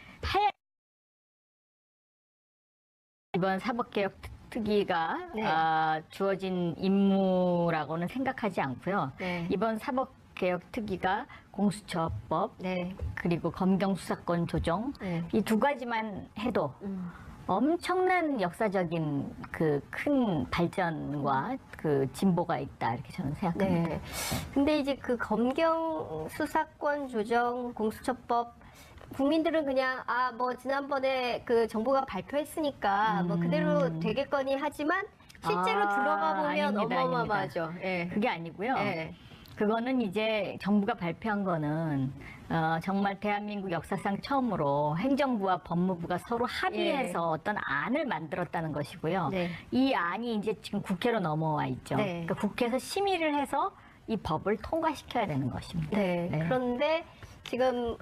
Speaker 2: 이번 사법개혁 특위가
Speaker 1: 네.
Speaker 2: 주어진 임무라고는 생각하지 않고요.
Speaker 1: 네.
Speaker 2: 이번 사법개혁 특위가 공수처법
Speaker 1: 네.
Speaker 2: 그리고 검경 수사권 조정
Speaker 1: 네.
Speaker 2: 이 두 가지만 해도 엄청난 역사적인 그 큰 발전과 그 진보가 있다 이렇게 저는 생각합니다.
Speaker 1: 네. 근데 이제 그 검경 수사권 조정 공수처법 국민들은 그냥 뭐 지난번에 그 정부가 발표했으니까 뭐 그대로 되겠거니 하지만 실제로 들어가 보면
Speaker 2: 아닙니다,
Speaker 1: 어마어마하죠. 예.
Speaker 2: 그게 아니고요.
Speaker 1: 예.
Speaker 2: 그거는 이제 정부가 발표한 거는 정말 대한민국 역사상 처음으로 행정부와 법무부가 서로 합의해서 어떤 안을 만들었다는 것이고요.
Speaker 1: 네.
Speaker 2: 이 안이 이제 지금 국회로 넘어와 있죠.
Speaker 1: 네.
Speaker 2: 그러니까 국회에서 심의를 해서 이 법을 통과시켜야 되는 것입니다.
Speaker 1: 네.
Speaker 2: 네.
Speaker 1: 그런데 지금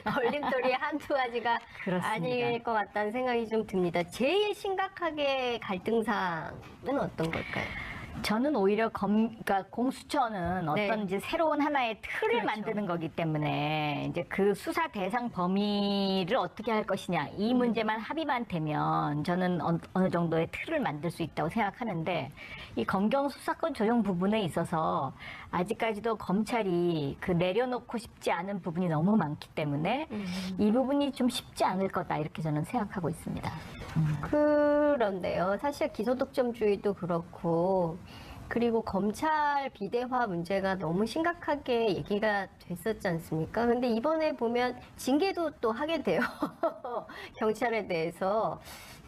Speaker 1: 걸림돌이 한두 가지가
Speaker 2: 그렇습니다.
Speaker 1: 아닐 것 같다는 생각이 좀 듭니다. 제일 심각하게 갈등사항은 어떤 걸까요?
Speaker 2: 저는 오히려 그러니까 공수처는
Speaker 1: 네.
Speaker 2: 어떤 이제 새로운 하나의 틀을
Speaker 1: 그렇죠.
Speaker 2: 만드는 거기 때문에 이제 그 수사 대상 범위를 어떻게 할 것이냐 이 문제만 합의만 되면 저는 어느 정도의 틀을 만들 수 있다고 생각하는데 이 검경 수사권 조정 부분에 있어서 아직까지도 검찰이 그 내려놓고 싶지 않은 부분이 너무 많기 때문에 이 부분이 좀 쉽지 않을 거다 이렇게 저는 생각하고 있습니다.
Speaker 1: 그런데요. 사실 기소독점주의도 그렇고 그리고 검찰 비대화 문제가 너무 심각하게 얘기가 됐었지 않습니까? 근데 이번에 보면 징계도 또 하게 돼요. 경찰에 대해서.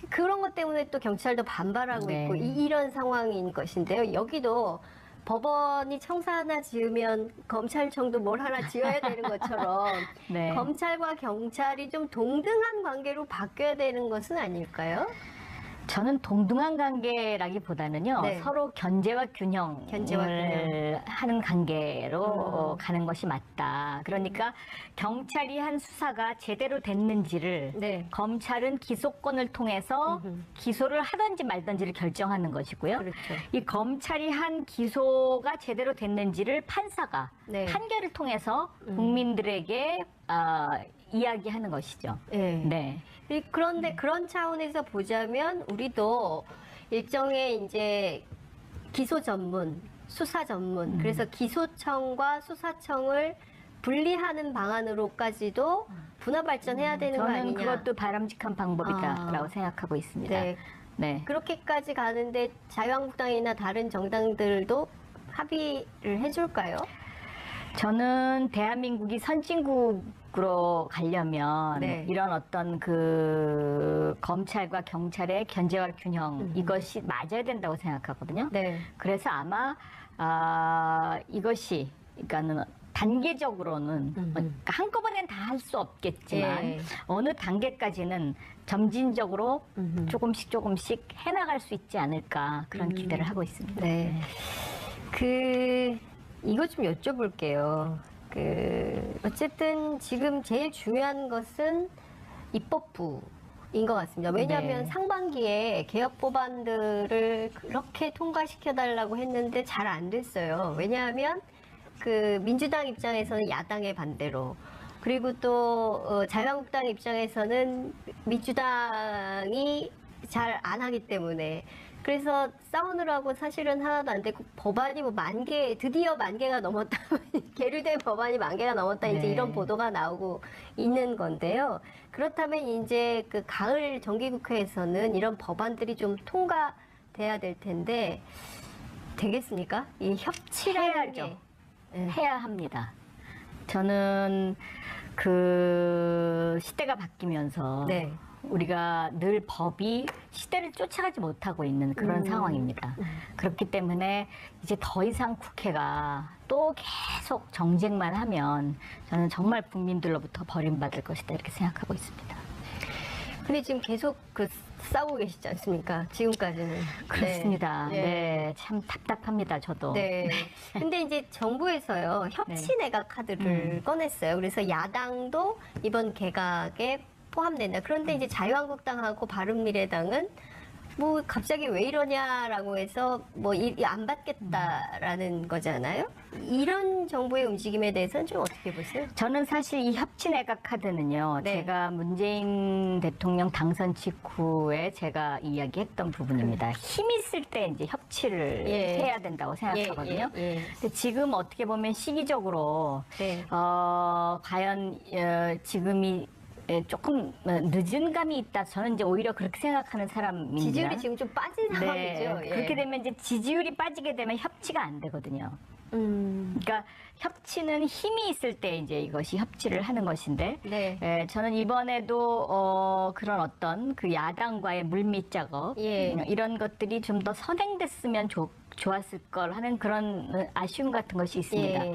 Speaker 1: 그런 것 때문에 또 경찰도 반발하고
Speaker 2: 네.
Speaker 1: 있고 이런 상황인 것인데요. 여기도 법원이 청사 하나 지으면 검찰청도 뭘 하나 지어야 되는 것처럼
Speaker 2: 네.
Speaker 1: 검찰과 경찰이 좀 동등한 관계로 바뀌어야 되는 것은 아닐까요?
Speaker 2: 저는 동등한 관계라기보다는요
Speaker 1: 네.
Speaker 2: 서로 견제와 균형을
Speaker 1: 견제와 균형.
Speaker 2: 하는 관계로 가는 것이 맞다. 그러니까 경찰이 한 수사가 제대로 됐는지를
Speaker 1: 네.
Speaker 2: 검찰은 기소권을 통해서 기소를 하든지 말든지를 결정하는 것이고요.
Speaker 1: 그렇죠.
Speaker 2: 이 검찰이 한 기소가 제대로 됐는지를 판사가
Speaker 1: 네.
Speaker 2: 판결을 통해서 국민들에게 이야기하는 것이죠.
Speaker 1: 네.
Speaker 2: 네.
Speaker 1: 그런데 그런 차원에서 보자면 우리도 일종의 이제 기소 전문, 수사 전문, 그래서 기소청과 수사청을 분리하는 방안으로까지도 분화 발전해야 되는 거
Speaker 2: 저는
Speaker 1: 아니냐.
Speaker 2: 그것도 바람직한 방법이다라고 생각하고 있습니다.
Speaker 1: 네.
Speaker 2: 네.
Speaker 1: 그렇게까지 가는데 자유한국당이나 다른 정당들도 합의를 해줄까요?
Speaker 2: 저는 대한민국이 선진국으로 가려면
Speaker 1: 네.
Speaker 2: 이런 어떤 그 검찰과 경찰의 견제와 균형 이것이 맞아야 된다고 생각하거든요.
Speaker 1: 네.
Speaker 2: 그래서 아마 이것이 그러니까는 단계적으로는 그러니까 한꺼번엔 다 할 수 없겠지만
Speaker 1: 예.
Speaker 2: 어느 단계까지는 점진적으로 조금씩 해나갈 수 있지 않을까 그런 기대를 하고 있습니다.
Speaker 1: 네. 이거 좀 여쭤볼게요. 어쨌든 지금 제일 중요한 것은 입법부인 것 같습니다. 왜냐하면
Speaker 2: 네.
Speaker 1: 상반기에 개혁 법안들을 그렇게 통과시켜달라고 했는데 잘 안 됐어요. 왜냐하면 민주당 입장에서는 야당의 반대로 그리고 또 자유한국당 입장에서는 민주당이 잘 안 하기 때문에 그래서 싸우느라고 사실은 하나도 안 되고 법안이 뭐 10,000개, 드디어 10,000개가 넘었다. 계류된 법안이 10,000개가 넘었다. 이제
Speaker 2: 네.
Speaker 1: 이런 보도가 나오고 있는 건데요. 그렇다면 이제 가을 정기국회에서는 이런 법안들이 좀 통과돼야 될 텐데 되겠습니까? 이 협치라는
Speaker 2: 해야죠.
Speaker 1: 게 네.
Speaker 2: 해야 합니다. 저는 시대가 바뀌면서
Speaker 1: 네.
Speaker 2: 우리가 늘 법이 시대를 쫓아가지 못하고 있는 그런 상황입니다. 그렇기 때문에 이제 더 이상 국회가 또 계속 정쟁만 하면 저는 정말 국민들로부터 버림받을 것이다 이렇게 생각하고 있습니다.
Speaker 1: 근데 지금 계속 싸우고 계시지 않습니까? 지금까지는.
Speaker 2: 그렇습니다.
Speaker 1: 네.
Speaker 2: 네, 참 답답합니다. 저도.
Speaker 1: 네. 근데 이제 정부에서요, 협치 내각 카드를 꺼냈어요. 그래서 야당도 이번 개각에 포함된다. 그런데 이제 자유한국당하고 바른미래당은 뭐 갑자기 왜 이러냐라고 해서 뭐 안 받겠다라는 거잖아요. 이런 정부의 움직임에 대해서는 좀 어떻게 보세요?
Speaker 2: 저는 사실 이 협치 내각 카드는요,
Speaker 1: 네.
Speaker 2: 제가 문재인 대통령 당선 직후에 제가 이야기했던 부분입니다. 힘 있을 때 이제 협치를
Speaker 1: 예.
Speaker 2: 해야 된다고 생각하거든요.
Speaker 1: 예.
Speaker 2: 근데 지금 어떻게 보면 시기적으로
Speaker 1: 네.
Speaker 2: 과연 지금이 조금 늦은 감이 있다. 저는 이제 오히려 그렇게 생각하는 사람입니다.
Speaker 1: 지지율이 지금 좀 빠진 상황이죠.
Speaker 2: 네,
Speaker 1: 예.
Speaker 2: 그렇게 되면 이제 지지율이 빠지게 되면 협치가 안 되거든요. 그러니까 협치는 힘이 있을 때 이제 이것이 협치를 하는 것인데
Speaker 1: 네.
Speaker 2: 저는 이번에도 그런 어떤 그 야당과의 물밑 작업
Speaker 1: 예.
Speaker 2: 이런 것들이 좀 더 선행됐으면 좋았을 걸 하는 그런 아쉬움 같은 것이 있습니다.
Speaker 1: 예.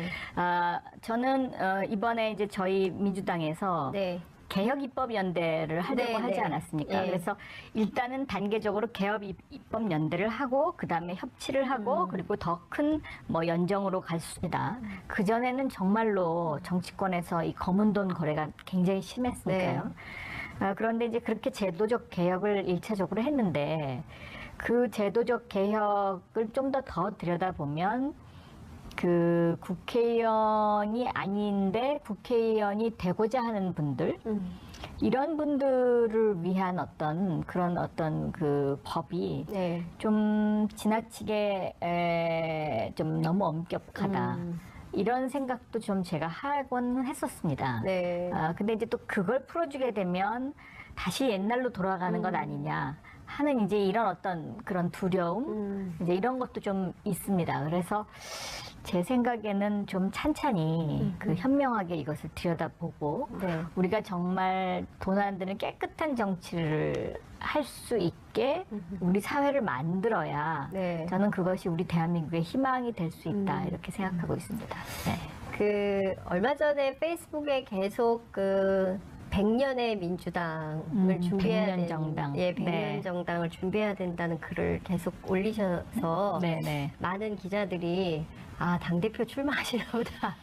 Speaker 2: 저는 이번에 이제 저희 민주당에서
Speaker 1: 네.
Speaker 2: 개혁 입법 연대를 하려고
Speaker 1: 네,
Speaker 2: 하지
Speaker 1: 네.
Speaker 2: 않았습니까?
Speaker 1: 예.
Speaker 2: 그래서 일단은 단계적으로 개혁 입법 연대를 하고 그다음에 협치를 하고 그리고 더 큰 뭐 연정으로 갈 수 있다. 그 전에는 정말로 정치권에서 이 검은 돈 거래가 굉장히 심했으니까요. 그런데 이제 그렇게 제도적 개혁을 일차적으로 했는데 그 제도적 개혁을 좀 더 들여다보면 그 국회의원이 아닌데 국회의원이 되고자 하는 분들 이런 분들을 위한 그런 어떤 그 법이
Speaker 1: 네.
Speaker 2: 좀 지나치게 좀 너무 엄격하다. 이런 생각도 좀 제가 하곤 했었습니다.
Speaker 1: 네.
Speaker 2: 근데 이제 또 그걸 풀어주게 되면 다시 옛날로 돌아가는 것 아니냐 하는 이제 이런 어떤 그런 두려움, 이제 이런 것도 좀 있습니다. 그래서 제 생각에는 좀 찬찬히 그 현명하게 이것을 들여다보고
Speaker 1: 네.
Speaker 2: 우리가 정말 돈 안 드는 깨끗한 정치를 할 수 있게 우리 사회를 만들어야
Speaker 1: 네.
Speaker 2: 저는 그것이 우리 대한민국의 희망이 될 수 있다 이렇게 생각하고 있습니다. 네.
Speaker 1: 그 얼마 전에 페이스북에 계속 그 100년의 민주당을 준비해야
Speaker 2: 100년
Speaker 1: 되는
Speaker 2: 정당.
Speaker 1: 예, 100년
Speaker 2: 네.
Speaker 1: 정당을 준비해야 된다는 글을 계속 올리셔서
Speaker 2: 네네.
Speaker 1: 많은 기자들이 당대표 출마하시나 보다.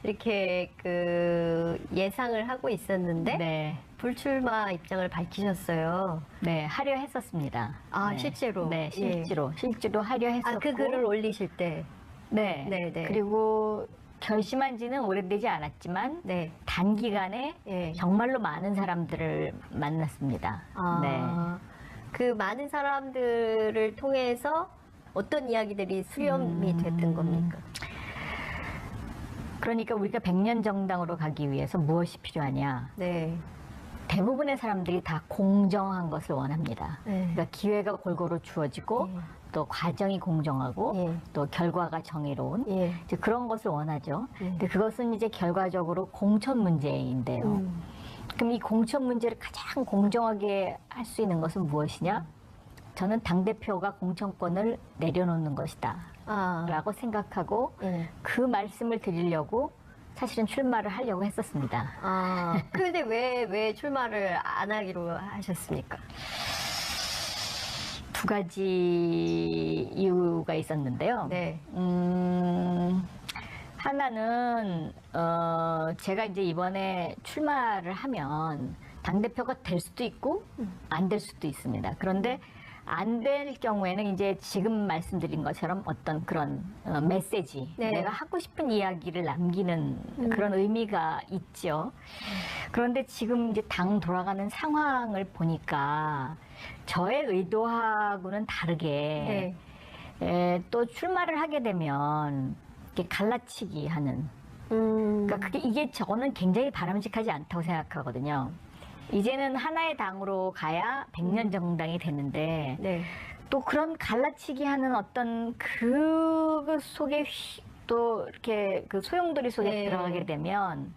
Speaker 1: 이렇게 그 예상을 하고 있었는데
Speaker 2: 네.
Speaker 1: 불출마 입장을 밝히셨어요.
Speaker 2: 네, 하려 했었습니다. 네.
Speaker 1: 실제로?
Speaker 2: 네,
Speaker 1: 예.
Speaker 2: 실제로 하려 했었고.
Speaker 1: 그 글을 올리실 때.
Speaker 2: 네.
Speaker 1: 네, 네.
Speaker 2: 그리고 결심한 지는 오래되지 않았지만
Speaker 1: 네.
Speaker 2: 단기간에
Speaker 1: 예.
Speaker 2: 정말로 많은 사람들을 만났습니다. 네.
Speaker 1: 그 많은 사람들을 통해서 어떤 이야기들이 수렴이 됐던 겁니까?
Speaker 2: 그러니까 우리가 100년 정당으로 가기 위해서 무엇이 필요하냐?
Speaker 1: 네.
Speaker 2: 대부분의 사람들이 다 공정한 것을 원합니다.
Speaker 1: 네.
Speaker 2: 그러니까 기회가 골고루 주어지고
Speaker 1: 예.
Speaker 2: 또 과정이 공정하고
Speaker 1: 예.
Speaker 2: 또 결과가 정의로운
Speaker 1: 예.
Speaker 2: 이제 그런 것을 원하죠.
Speaker 1: 예.
Speaker 2: 근데 그것은 이제 결과적으로 공천 문제인데요. 그럼 이 공천 문제를 가장 공정하게 할 수 있는 것은 무엇이냐? 저는 당대표가 공천권을 내려놓는 것이다. 라고 생각하고
Speaker 1: 예.
Speaker 2: 그 말씀을 드리려고 사실은 출마를 하려고 했었습니다.
Speaker 1: 근데 왜 출마를 안 하기로 하셨습니까?
Speaker 2: 두 가지 이유가 있었는데요.
Speaker 1: 네.
Speaker 2: 하나는 제가 이제 이번에 출마를 하면 당대표가 될 수도 있고 안 될 수도 있습니다. 그런데 안 될 경우에는 이제 지금 말씀드린 것처럼 어떤 그런 메시지,
Speaker 1: 네.
Speaker 2: 내가 하고 싶은 이야기를 남기는 그런 의미가 있죠. 그런데 지금 이제 당 돌아가는 상황을 보니까 저의 의도하고는 다르게 또 출마를 하게 되면 이렇게 갈라치기 하는 그러니까 이게 저는 굉장히 바람직하지 않다고 생각하거든요. 이제는 하나의 당으로 가야 100년 정당이 되는데
Speaker 1: 네.
Speaker 2: 또 그런 갈라치기 하는 어떤 그 속에 또 이렇게 그 소용돌이 속에
Speaker 1: 네.
Speaker 2: 들어가게 되면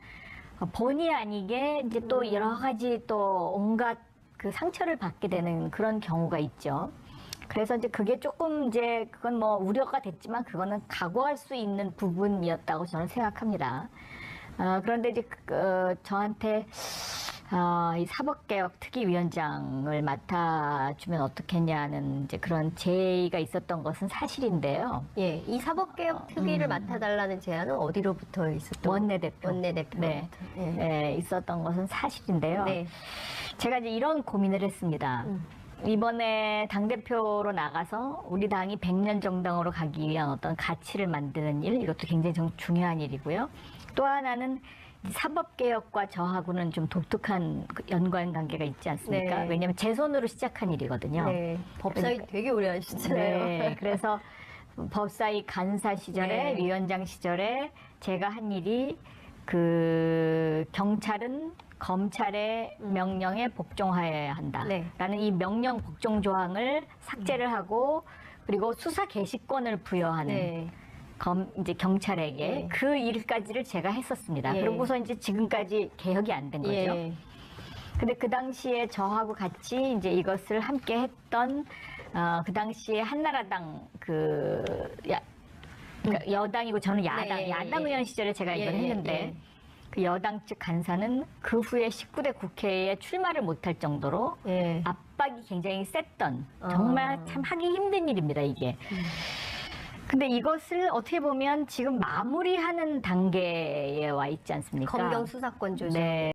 Speaker 2: 본의 아니게 이제 또 여러 가지 또 온갖 그 상처를 받게 되는 그런 경우가 있죠. 그래서 이제 그게 조금 이제 그건 뭐 우려가 됐지만 그거는 각오할 수 있는 부분이었다고 저는 생각합니다. 그런데 이제 저한테 이 사법개혁 특위위원장을 맡아주면 어떻겠냐는 이제 그런 제의가 있었던 것은 사실인데요.
Speaker 1: 예. 이 사법개혁 특위를 맡아달라는 제안은 어디로부터 있었던?
Speaker 2: 원내대표.
Speaker 1: 원내대표.
Speaker 2: 네. 네, 있었던 것은 사실인데요.
Speaker 1: 네.
Speaker 2: 제가 이제 이런 고민을 했습니다. 이번에 당대표로 나가서 우리 당이 100년 정당으로 가기 위한 어떤 가치를 만드는 일, 이것도 굉장히 중요한 일이고요. 또 하나는 사법개혁과 저하고는 좀 독특한 연관 관계가 있지 않습니까?
Speaker 1: 네.
Speaker 2: 왜냐하면 제 손으로 시작한 일이거든요.
Speaker 1: 네. 법사위 되게 오래 하셨잖아요.
Speaker 2: 네, 그래서 법사위 간사 시절에
Speaker 1: 네.
Speaker 2: 위원장 시절에 제가 한 일이 그 경찰은 검찰의 명령에 복종하여야 한다라는
Speaker 1: 네.
Speaker 2: 이 명령 복종 조항을 삭제를 하고 그리고 수사 개시권을 부여하는
Speaker 1: 네.
Speaker 2: 이제 경찰에게
Speaker 1: 예.
Speaker 2: 그 일까지를 제가 했었습니다.
Speaker 1: 예.
Speaker 2: 그러고서 이제 지금까지 개혁이 안 된 거죠.
Speaker 1: 예.
Speaker 2: 근데 그 당시에 저하고 같이 이제 이것을 함께 했던 그 당시에 한나라당 그러니까 여당이고 저는 야당
Speaker 1: 네,
Speaker 2: 야당
Speaker 1: 예.
Speaker 2: 의원 시절에 제가 이걸
Speaker 1: 예,
Speaker 2: 했는데
Speaker 1: 예.
Speaker 2: 그 여당 측 간사는 그 후에 19대 국회에 출마를 못할 정도로
Speaker 1: 예.
Speaker 2: 압박이 굉장히 셌던 정말 참 하기 힘든 일입니다, 이게. 근데 이것을 어떻게 보면 지금 마무리하는 단계에 와 있지 않습니까?
Speaker 1: 검경 수사권 조정.
Speaker 2: 네.